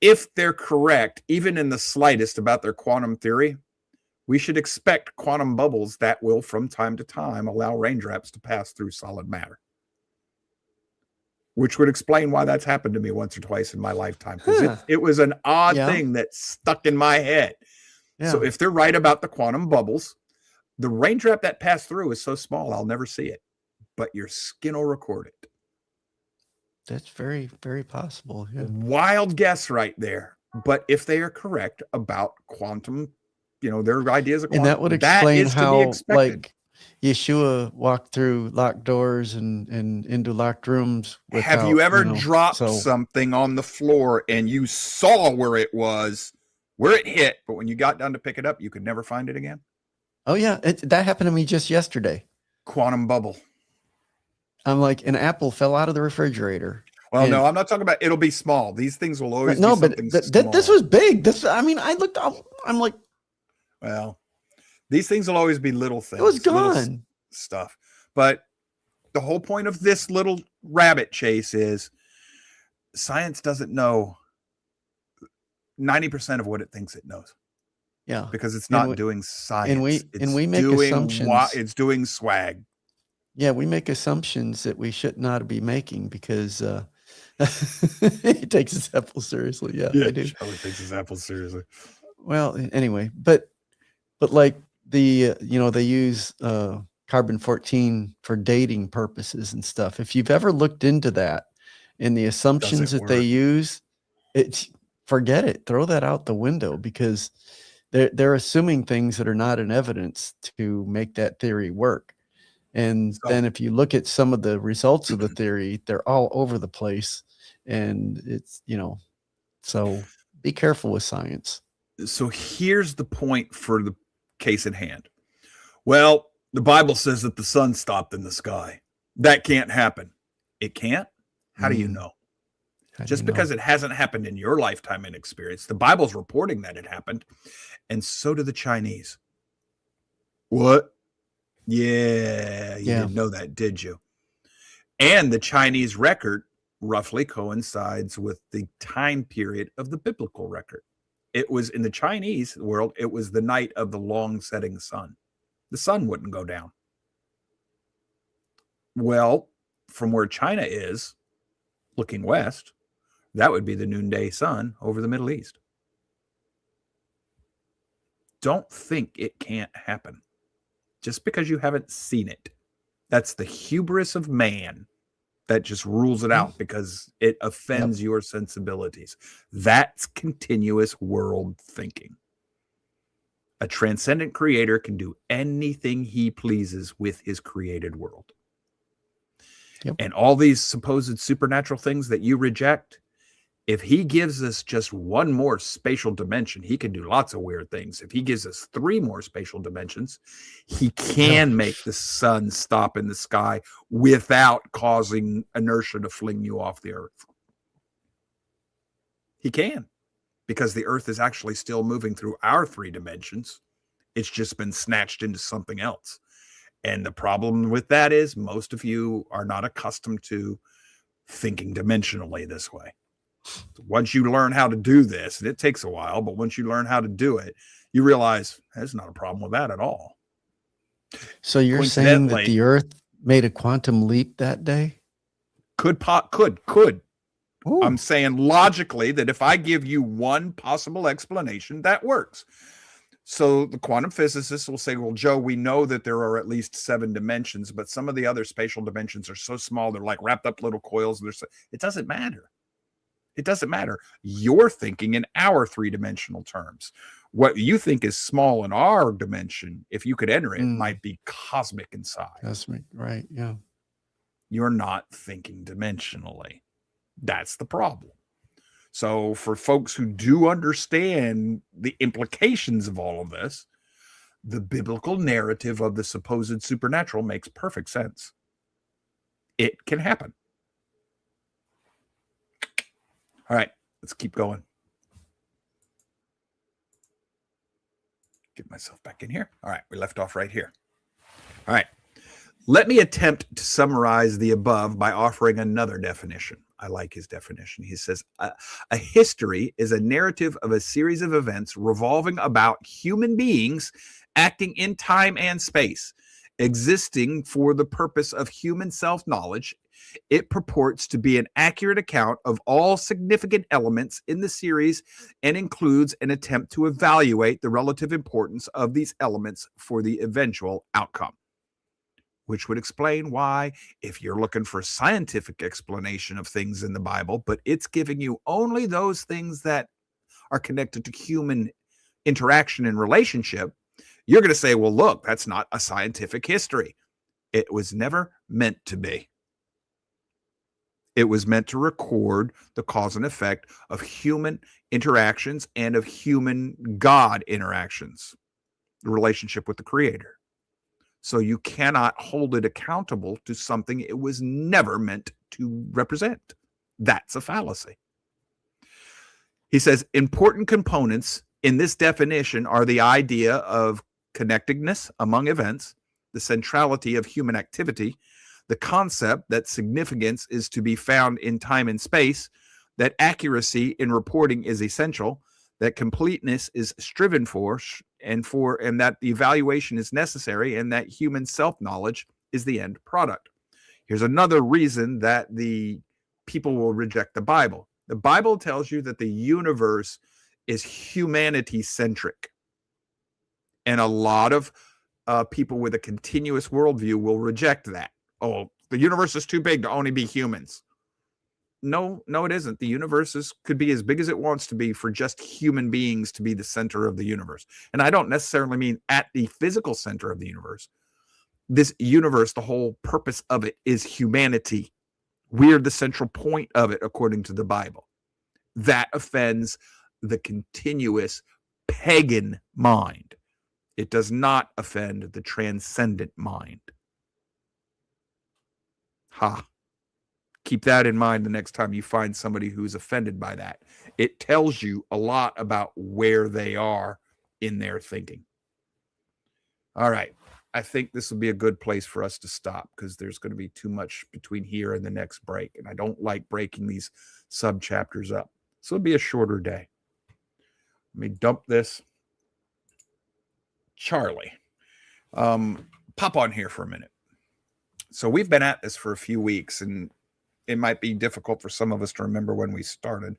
Speaker 2: If they're correct, even in the slightest about their quantum theory, we should expect quantum bubbles that will, from time to time, allow raindrops to pass through solid matter. Which would explain why that's happened to me once or twice in my lifetime. Because it was an odd thing that stuck in my head. Yeah. So if they're right about the quantum bubbles, the raindrop that passed through is so small, I'll never see it. But your skin will record it.
Speaker 1: That's very, very possible. Yeah.
Speaker 2: Wild guess right there. But if they are correct about quantum, their ideas of quantum,
Speaker 1: and that would explain how, like, Yeshua walked through locked doors and into locked rooms.
Speaker 2: Have you ever dropped something on the floor and you saw where it hit, but when you got down to pick it up, you could never find it again?
Speaker 1: Oh yeah, that happened to me just yesterday.
Speaker 2: Quantum bubble.
Speaker 1: I'm like, an apple fell out of the refrigerator.
Speaker 2: Well, no, I'm not talking about it'll be small. These things will always be something small.
Speaker 1: This was big. I looked up. I'm like,
Speaker 2: well, these things will always be little things.
Speaker 1: It was gone.
Speaker 2: Stuff. But the whole point of this little rabbit chase is science doesn't know 90% of what it thinks it knows.
Speaker 1: Yeah.
Speaker 2: Because it's not doing science.
Speaker 1: And we make assumptions.
Speaker 2: It's doing swag.
Speaker 1: Yeah, we make assumptions that we should not be making because he takes his apple seriously. Yeah, I do.
Speaker 2: Charlie takes his apple seriously.
Speaker 1: Well, anyway, but like they use carbon-14 for dating purposes and stuff. If you've ever looked into that and the assumptions that they use, forget it. Throw that out the window because they're assuming things that are not in evidence to make that theory work. And then if you look at some of the results of the theory, they're all over the place. And it's, so be careful with science.
Speaker 2: So here's the point for the case at hand. Well, the Bible says that the sun stopped in the sky. That can't happen. It can't? How do you know? Just because it hasn't happened in your lifetime and experience. The Bible's reporting that it happened. And so do the Chinese. What? Yeah, you didn't know that, did you? And the Chinese record roughly coincides with the time period of the biblical record. It was in the Chinese world, it was the night of the long setting sun. The sun wouldn't go down. Well, from where China is, looking west, that would be the noonday sun over the Middle East. Don't think it can't happen. Just because you haven't seen it. That's the hubris of man that just rules it out because it offends your sensibilities. That's continuous world thinking. A transcendent creator can do anything he pleases with his created world. And all these supposed supernatural things that you reject, if he gives us just one more spatial dimension, he can do lots of weird things. If he gives us 3 more spatial dimensions, he can make the sun stop in the sky without causing inertia to fling you off the earth. He can. because the earth is actually still moving through our 3 dimensions. It's just been snatched into something else. And the problem with that is most of you are not accustomed to thinking dimensionally this way. Once you learn how to do this, and it takes a while, but once you learn how to do it, you realize there's not a problem with that at all.
Speaker 1: So you're saying that the earth made a quantum leap that day?
Speaker 2: Could. Ooh. I'm saying logically that if I give you one possible explanation, that works. So the quantum physicists will say, well, Joe, we know that there are at least 7 dimensions, but some of the other spatial dimensions are so small, they're like wrapped up little coils. It doesn't matter. It doesn't matter. You're thinking in our 3-dimensional terms. What you think is small in our dimension, if you could enter it, might be cosmic in size.
Speaker 1: Cosmic, right, yeah.
Speaker 2: You're not thinking dimensionally. That's the problem. So for folks who do understand the implications of all of this, the biblical narrative of the supposed supernatural makes perfect sense. It can happen. All right, let's keep going. Get myself back in here. All right, we left off right here. All right. Let me attempt to summarize the above by offering another definition. I like his definition. He says, a history is a narrative of a series of events revolving about human beings acting in time and space, existing for the purpose of human self-knowledge. It purports to be an accurate account of all significant elements in the series and includes an attempt to evaluate the relative importance of these elements for the eventual outcome. Which would explain why, if you're looking for a scientific explanation of things in the Bible, but it's giving you only those things that are connected to human interaction and relationship, you're going to say, well, look, that's not a scientific history. It was never meant to be. It was meant to record the cause and effect of human interactions and of human God interactions, the relationship with the Creator. So you cannot hold it accountable to something it was never meant to represent. That's a fallacy. He says, important components in this definition are the idea of connectedness among events, the centrality of human activity, the concept that significance is to be found in time and space, that accuracy in reporting is essential, that completeness is striven for, and that the evaluation is necessary, and that human self-knowledge is the end product. Here's another reason that the people will reject the Bible. The Bible tells you that the universe is humanity-centric. And a lot of people with a continuous worldview will reject that. Oh, the universe is too big to only be humans. No, it isn't. The universe could be as big as it wants to be for just human beings to be the center of the universe. And I don't necessarily mean at the physical center of the universe. This universe, the whole purpose of it is humanity. We're the central point of it, according to the Bible. That offends the continuous pagan mind. It does not offend the transcendent mind. Keep that in mind the next time you find somebody who's offended by that. It tells you a lot about where they are in their thinking. All right. I think this will be a good place for us to stop because there's going to be too much between here and the next break. And I don't like breaking these sub-chapters up. So it'll be a shorter day. Let me dump this. Charlie, pop on here for a minute. So we've been at this for a few weeks, and it might be difficult for some of us to remember when we started.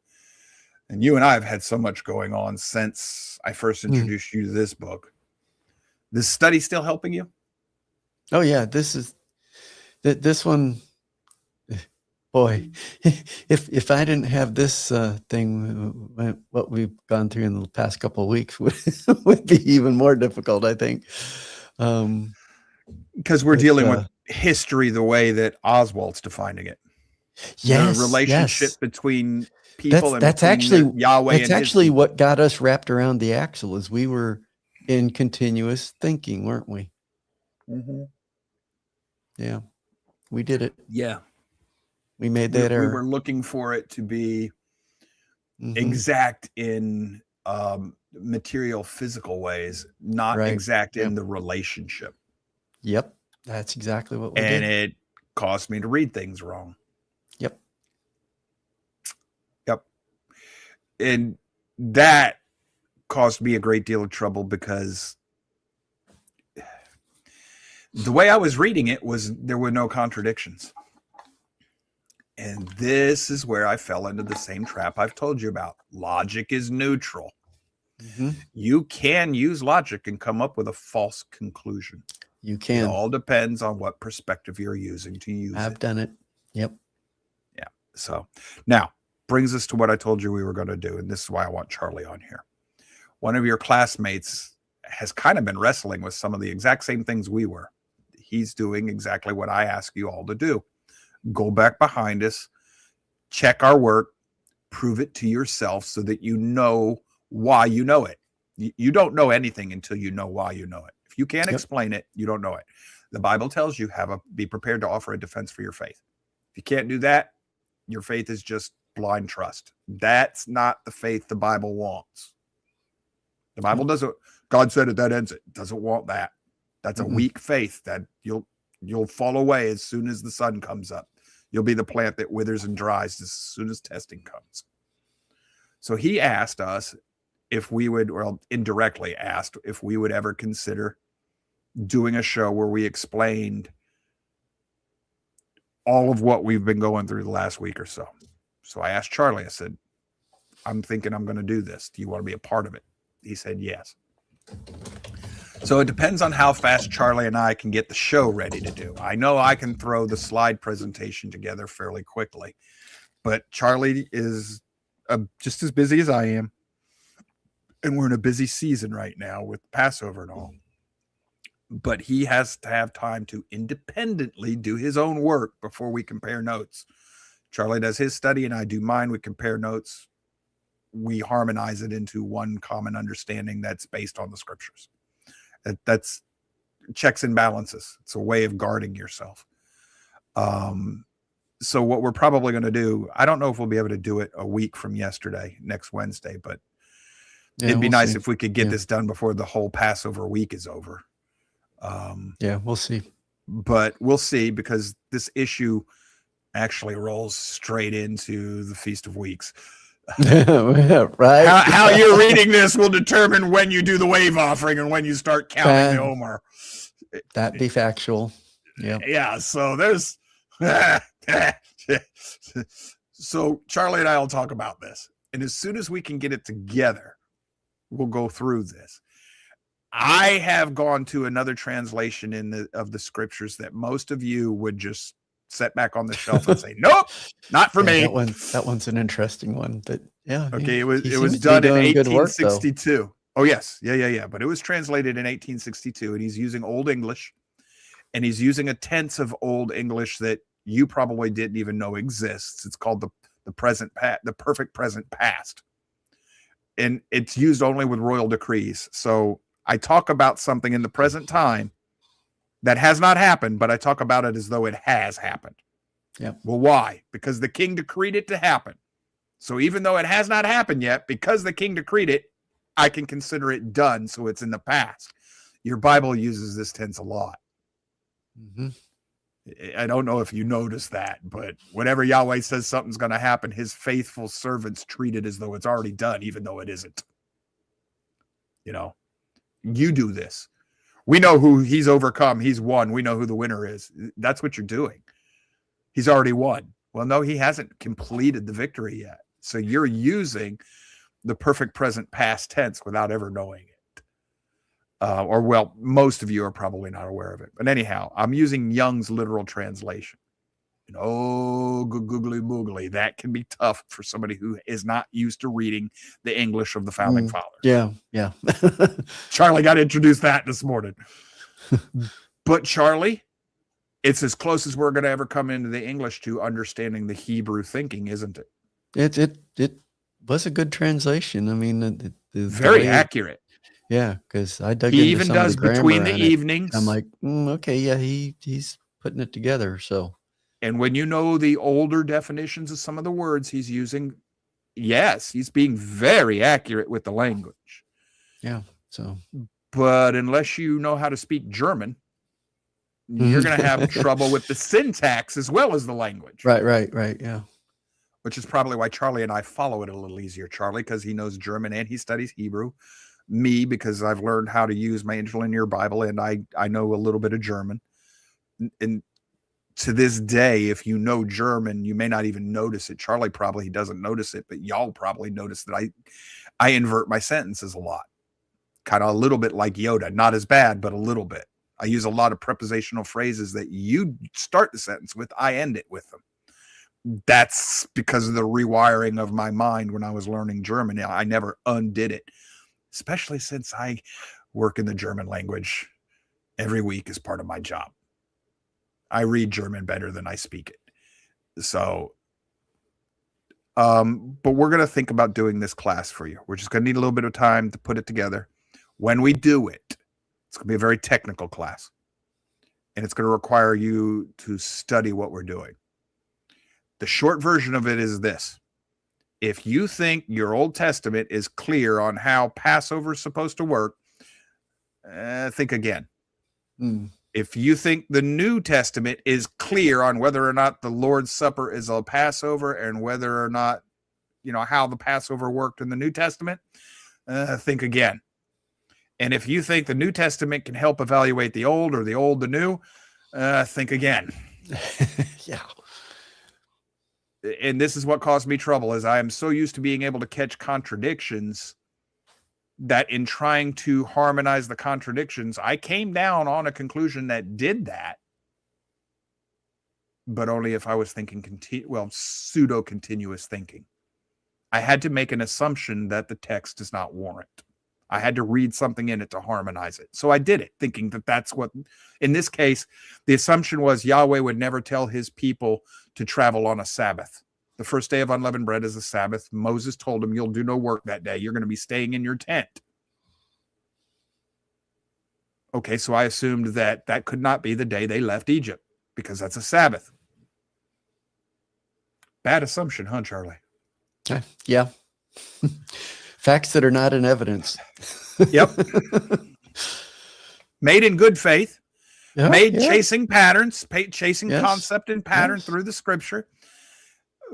Speaker 2: And you and I have had so much going on since I first introduced you to this book. This study still helping you?
Speaker 1: Oh yeah, this one. Boy, if I didn't have this thing, what we've gone through in the past couple of weeks would be even more difficult, I think.
Speaker 2: Because we're dealing with history the way that Oswald's defining it.
Speaker 1: Yes,
Speaker 2: the relationship between people
Speaker 1: that's
Speaker 2: and
Speaker 1: actually
Speaker 2: Yahweh.
Speaker 1: That's actually what got us wrapped around the axle. Is we were in continuous thinking, weren't we?
Speaker 2: Mm-hmm.
Speaker 1: Yeah, we did it.
Speaker 2: Yeah,
Speaker 1: we made that error.
Speaker 2: We were looking for it to be exact in material, physical ways, not
Speaker 1: Right.
Speaker 2: exact
Speaker 1: Yep.
Speaker 2: in the relationship.
Speaker 1: Yep. That's exactly what we
Speaker 2: And
Speaker 1: did.
Speaker 2: it caused me to read things wrong.
Speaker 1: Yep.
Speaker 2: Yep. And that caused me a great deal of trouble because the way I was reading it was there were no contradictions. And this is where I fell into the same trap I've told you about. Logic is neutral. You can use logic and come up with a false conclusion.
Speaker 1: You can.
Speaker 2: It all depends on what perspective you're using to use it.
Speaker 1: I've done it. Yep.
Speaker 2: Yeah. So now brings us to what I told you we were going to do. And this is why I want Charlie on here. One of your classmates has kind of been wrestling with some of the exact same things we were. He's doing exactly what I ask you all to do. Go back behind us, check our work, prove it to yourself so that you know why you know it. You don't know anything until you know why you know it. If you can't explain it, you don't know it. The Bible tells you be prepared to offer a defense for your faith. If you can't do that, your faith is just blind trust. That's not the faith the Bible wants. The Bible doesn't, God said it, that ends it. Doesn't want that. That's a weak faith that you'll fall away as soon as the sun comes up. You'll be the plant that withers and dries as soon as testing comes. So he asked us if we would, or indirectly asked if we would ever consider doing a show where we explained all of what we've been going through the last week or so. So I asked Charlie, I said, I'm thinking I'm going to do this. Do you want to be a part of it? He said, yes. So it depends on how fast Charlie and I can get the show ready to do. I know I can throw the slide presentation together fairly quickly, but Charlie is just as busy as I am. And we're in a busy season right now with Passover and all. But he has to have time to independently do his own work before we compare notes. Charlie does his study and I do mine. We compare notes. We harmonize it into one common understanding that's based on the scriptures. That's checks and balances. It's a way of guarding yourself. So what we're probably going to do, I don't know if we'll be able to do it a week from yesterday, next Wednesday, but it'd be nice if we could get this done before the whole Passover week is over.
Speaker 1: We'll see.
Speaker 2: But we'll see, because this issue actually rolls straight into the Feast of Weeks.
Speaker 1: Right.
Speaker 2: How you're reading this will determine when you do the wave offering and when you start counting the Omer.
Speaker 1: That be factual. Yeah.
Speaker 2: Yeah. So there's so Charlie and I will talk about this. And as soon as we can get it together, we'll go through this. I have gone to another translation of the scriptures that most of you would just set back on the shelf and say, nope, not for me.
Speaker 1: That one's an interesting one, but yeah.
Speaker 2: Okay. It was done in 1862. Oh yes. Yeah. But it was translated in 1862 and he's using Old English, and he's using a tense of Old English that you probably didn't even know exists. It's called the perfect present past. And it's used only with royal decrees. So I talk about something in the present time that has not happened, but I talk about it as though it has happened.
Speaker 1: Yeah.
Speaker 2: Well, why? Because the king decreed it to happen. So even though it has not happened yet, because the king decreed it, I can consider it done. So it's in the past. Your Bible uses this tense a lot. I don't know if you notice that, but whenever Yahweh says something's going to happen, his faithful servants treat it as though it's already done, even though it isn't. You know, you do this. We know who he's overcome. He's won. We know who the winner is. That's what you're doing. He's already won. Well, no, he hasn't completed the victory yet. So you're using the perfect present past tense without ever knowing it. Well, most of you are probably not aware of it. But anyhow, I'm using Young's literal translation. And googly moogly, that can be tough for somebody who is not used to reading the English of the founding fathers.
Speaker 1: Yeah.
Speaker 2: Charlie got to introduce that this morning. But Charlie, it's as close as we're going to ever come into the English to understanding the Hebrew thinking, isn't it?
Speaker 1: It was a good translation. I mean,
Speaker 2: very accurate.
Speaker 1: Yeah, because I dug
Speaker 2: he
Speaker 1: into
Speaker 2: even
Speaker 1: some
Speaker 2: does
Speaker 1: of the
Speaker 2: between the
Speaker 1: grammar
Speaker 2: evenings.
Speaker 1: I'm like, okay, yeah, he's putting it together. So,
Speaker 2: and when you know the older definitions of some of the words he's using, yes, he's being very accurate with the language.
Speaker 1: Yeah. So,
Speaker 2: but unless you know how to speak German, you're going to have trouble with the syntax as well as the language.
Speaker 1: Right. Yeah.
Speaker 2: Which is probably why Charlie and I follow it a little easier. Charlie, because he knows German and he studies Hebrew. Me, because I've learned how to use my interlinear Bible and I know a little bit of German. And to this day, if you know German, you may not even notice it. Charlie probably doesn't notice it, but y'all probably notice that I invert my sentences a lot. Kind of a little bit like Yoda. Not as bad, but a little bit. I use a lot of prepositional phrases that you start the sentence with, I end it with them. That's because of the rewiring of my mind when I was learning German. I never undid it, especially since I work in the German language every week as part of my job. I read German better than I speak it. So, but we're going to think about doing this class for you. We're just going to need a little bit of time to put it together. When we do it, it's going to be a very technical class, and it's going to require you to study what we're doing. The short version of it is this. If you think your Old Testament is clear on how Passover is supposed to work, think again. If you think the New Testament is clear on whether or not the Lord's Supper is a Passover and whether or not, how the Passover worked in the New Testament, think again. And if you think the New Testament can help evaluate the Old or the Old the New, think again.
Speaker 1: Yeah.
Speaker 2: And this is what caused me trouble, is I am so used to being able to catch contradictions that in trying to harmonize the contradictions, I came down on a conclusion that did that, but only if I was thinking, pseudo-continuous thinking. I had to make an assumption that the text does not warrant. I had to read something in it to harmonize it. So I did it, thinking that that's what, in this case, the assumption was Yahweh would never tell his people to travel on a Sabbath. The first day of unleavened bread is a Sabbath. Moses told him, you'll do no work that day. You're going to be staying in your tent. Okay, so I assumed that that could not be the day they left Egypt because that's a Sabbath. Bad assumption, huh, Charlie?
Speaker 1: Yeah. Facts that are not in evidence.
Speaker 2: Yep. Made in good faith. Chasing patterns, chasing concept and pattern through the scripture.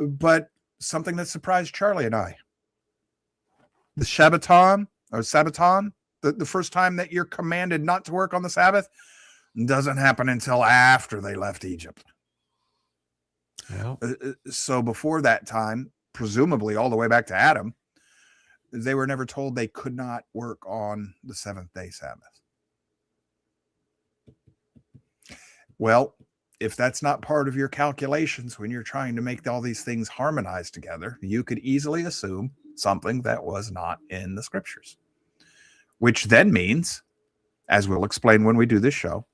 Speaker 2: But something that surprised Charlie and I. The Sabbaton, the first time that you're commanded not to work on the Sabbath, doesn't happen until after they left Egypt.
Speaker 1: Yeah.
Speaker 2: So before that time, presumably all the way back to Adam, they were never told they could not work on the seventh day Sabbath. Well, if that's not part of your calculations when you're trying to make all these things harmonize together, you could easily assume something that was not in the scriptures. Which then means, as we'll explain when we do this show,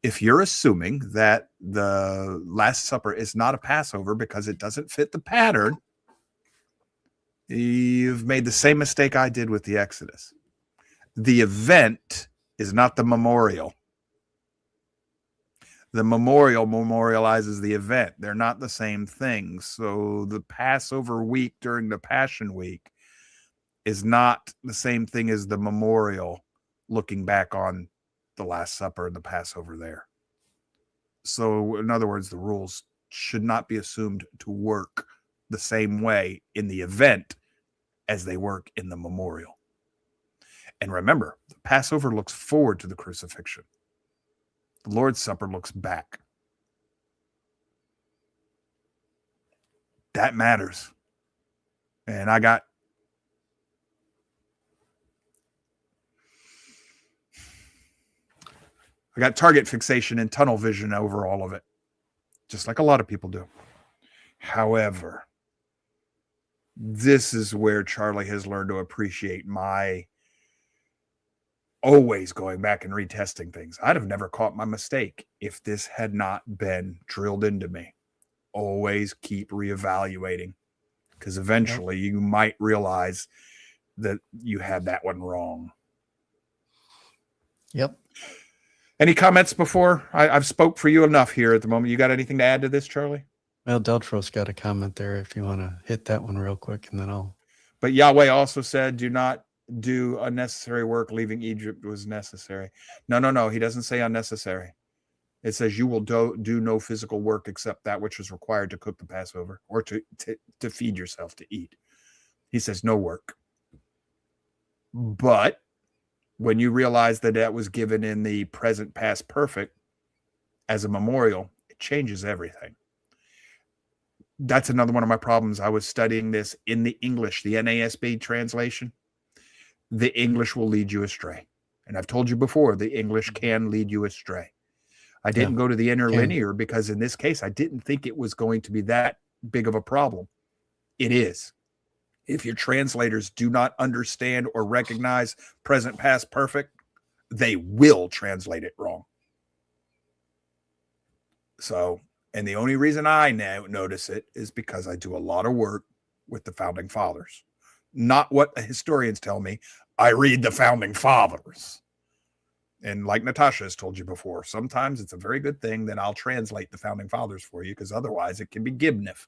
Speaker 2: if you're assuming that the Last Supper is not a Passover because it doesn't fit the pattern, you've made the same mistake I did with the Exodus. The event is not the memorial. The memorial memorializes the event. They're not the same thing. So the Passover week during the Passion Week is not the same thing as the memorial looking back on the Last Supper and the Passover there. So in other words, the rules should not be assumed to work the same way in the event as they work in the memorial. And remember, the Passover looks forward to the crucifixion. The Lord's Supper looks back. That matters. And I got target fixation and tunnel vision over all of it, just like a lot of people do. However, this is where Charlie has learned to appreciate my always going back and retesting things. I'd have never caught my mistake if this had not been drilled into me. Always keep reevaluating, because eventually you might realize that you had that one wrong.
Speaker 1: Yep.
Speaker 2: Any comments before? I've spoke for you enough here at the moment. You got anything to add to this, Charlie?
Speaker 1: Well, Deltro's got a comment there if you want to hit that one real quick, and then I'll.
Speaker 2: But Yahweh also said, do not do unnecessary work. Leaving Egypt was necessary. No. He doesn't say unnecessary. It says you will do no physical work except that which is required to cook the Passover or to feed yourself, to eat. He says no work. But when you realize that that was given in the present past perfect as a memorial, it changes everything. That's another one of my problems. I was studying this in the English, the NASB translation. The English will lead you astray. And I've told you before, the English can lead you astray. I didn't go to the interlinear because in this case, I didn't think it was going to be that big of a problem. It is. If your translators do not understand or recognize present past perfect, they will translate it wrong. So, and the only reason I now notice it is because I do a lot of work with the founding fathers. Not what historians tell me. I read the founding fathers. And like Natasha has told you before, sometimes it's a very good thing that I'll translate the founding fathers for you, because otherwise it can be Gibniff.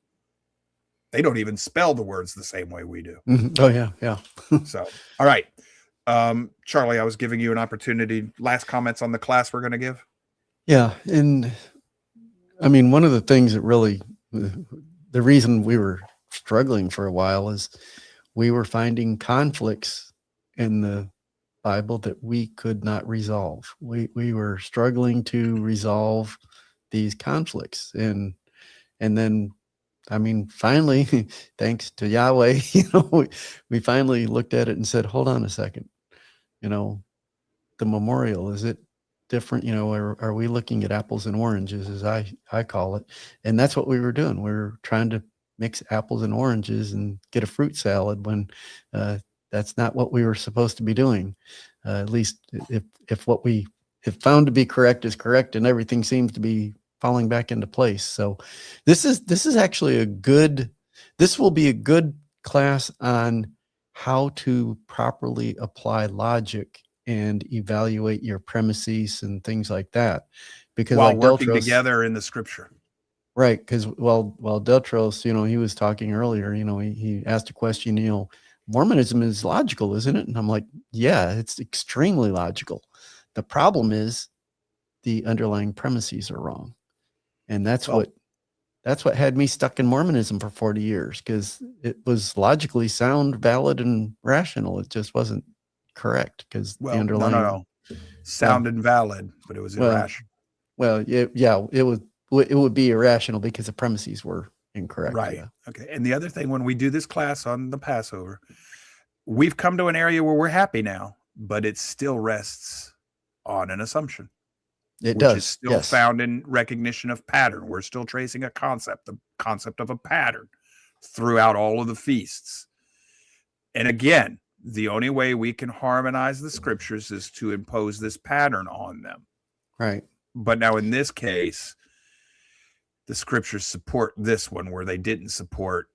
Speaker 2: They don't even spell the words the same way we do.
Speaker 1: Mm-hmm. Oh, yeah.
Speaker 2: So, all right. Charlie, I was giving you an opportunity. Last comments on the class we're going to give?
Speaker 1: Yeah. And I mean, one of the things that really, the reason we were struggling for a while is we were finding conflicts in the Bible that we could not resolve. We were struggling to resolve these conflicts. And then, I mean, finally, thanks to Yahweh, we finally looked at it and said, hold on a second, the memorial, is it different? Or are we looking at apples and oranges, as I call it? And that's what we were doing. We were trying to mix apples and oranges and get a fruit salad when that's not what we were supposed to be doing. At least if what we have found to be correct is correct, and everything seems to be falling back into place. So this is actually this will be a good class on how to properly apply logic and evaluate your premises and things like that. Because
Speaker 2: while
Speaker 1: like
Speaker 2: working
Speaker 1: Deltros,
Speaker 2: together in the scripture.
Speaker 1: Right. Because while Deltros, he was talking earlier, he asked a question, Mormonism is logical, isn't it? And I'm like, yeah, it's extremely logical. The problem is the underlying premises are wrong. And that's what had me stuck in Mormonism for 40 years, because it was logically sound, valid, and rational. It just wasn't correct because the underlying.
Speaker 2: No. Sounded valid, but it was irrational.
Speaker 1: Well, yeah, it would be irrational because the premises were incorrect.
Speaker 2: Right.
Speaker 1: Yeah.
Speaker 2: Okay. And the other thing, when we do this class on the Passover, we've come to an area where we're happy now, but it still rests on an assumption.
Speaker 1: Which
Speaker 2: is still found in recognition of pattern. We're still tracing the concept of a pattern throughout all of the feasts. And again, the only way we can harmonize the scriptures is to impose this pattern on them.
Speaker 1: Right.
Speaker 2: But now in this case, the scriptures support this one where they didn't support.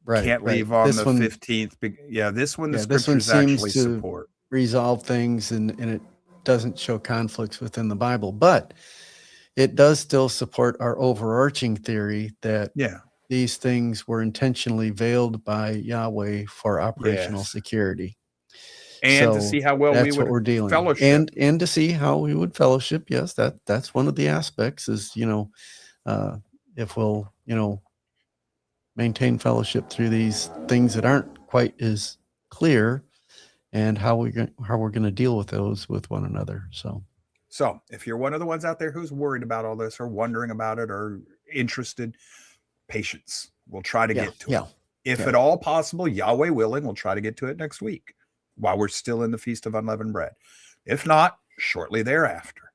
Speaker 1: Right.
Speaker 2: Can't leave on the 15th. Yeah, this one the scriptures actually support.
Speaker 1: Resolve things, and it doesn't show conflicts within the Bible, but it does still support our overarching theory that these things were intentionally veiled by Yahweh for operational security.
Speaker 2: And to see how well we would fellowship.
Speaker 1: And to see how we would fellowship. Yes, that's one of the aspects is, if we'll, maintain fellowship through these things that aren't quite as clear, and how we're going to deal with those with one another. So
Speaker 2: if you're one of the ones out there who's worried about all this or wondering about it or interested, patience. We'll try to get to it. If at all possible, Yahweh willing, we'll try to get to it next week while we're still in the Feast of Unleavened Bread. If not, shortly thereafter.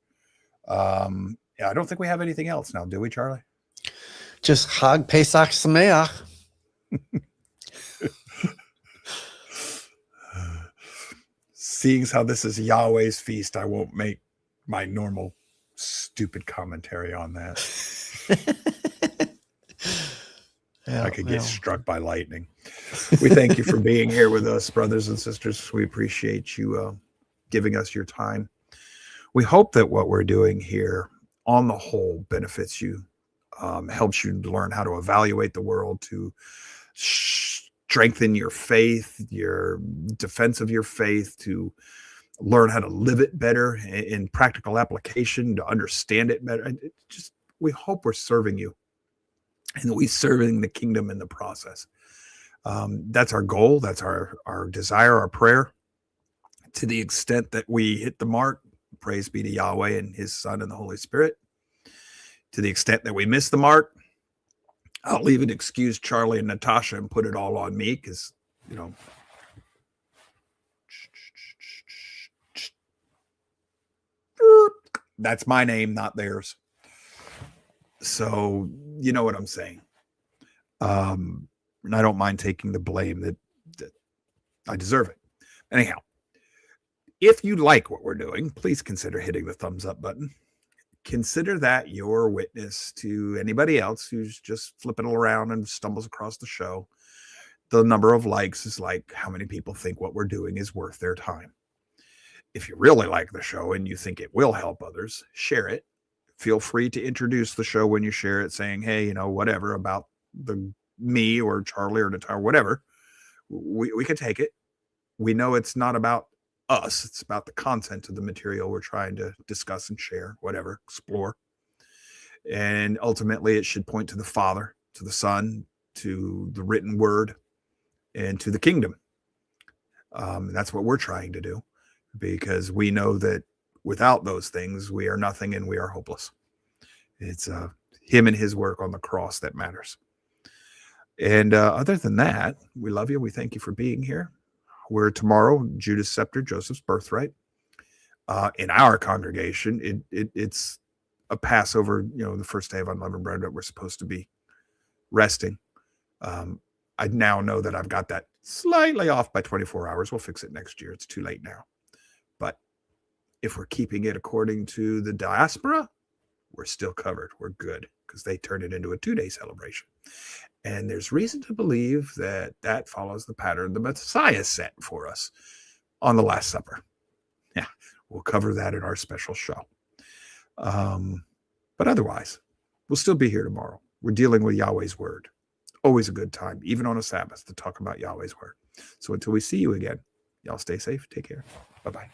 Speaker 2: I don't think we have anything else now, do we, Charlie?
Speaker 1: Just Hag Pesach Sameach.
Speaker 2: Seeing how this is Yahweh's feast, I won't make my normal stupid commentary on that. I could get struck by lightning. We thank you for being here with us, brothers and sisters. We appreciate you giving us your time. We hope that what we're doing here, on the whole, benefits you helps you learn how to evaluate the world, to strengthen your faith, your defense of your faith, to learn how to live it better in practical application, to understand it better. And we hope we're serving you and that we're serving the kingdom in the process. That's our goal. That's our desire, our prayer. To the extent that we hit the mark, praise be to Yahweh and his Son and the Holy Spirit. To the extent that we miss the mark, I'll even excuse Charlie and Natasha and put it all on me because, that's my name, not theirs. So you know what I'm saying. And I don't mind taking the blame that I deserve it. Anyhow, if you like what we're doing, please consider hitting the thumbs up button. Consider that your witness to anybody else who's just flipping around and stumbles across the show. The number of likes is like how many people think what we're doing is worth their time. If you really like the show and you think it will help others, share it. Feel free to introduce the show when you share it, saying, hey, whatever about me or Charlie or Natar, whatever. We can take it. We know it's not about us. It's about the content of the material we're trying to discuss and share, whatever, explore. And ultimately, it should point to the Father, to the Son, to the written word, and to the kingdom. That's what we're trying to do, because we know that without those things, we are nothing and we are hopeless. It's him and his work on the cross that matters. And other than that, we love you. We thank you for being here. We're tomorrow, Judas' Scepter, Joseph's Birthright. In our congregation, it's a Passover, the first day of unleavened bread that we're supposed to be resting. I now know that I've got that slightly off by 24 hours. We'll fix it next year. It's too late now. But if we're keeping it according to the diaspora, we're still covered. We're good, because they turn it into a 2-day celebration. And there's reason to believe that follows the pattern the Messiah set for us on the Last Supper. Yeah, we'll cover that in our special show. But otherwise, we'll still be here tomorrow. We're dealing with Yahweh's word. Always a good time, even on a Sabbath, to talk about Yahweh's word. So until we see you again, y'all stay safe. Take care. Bye-bye.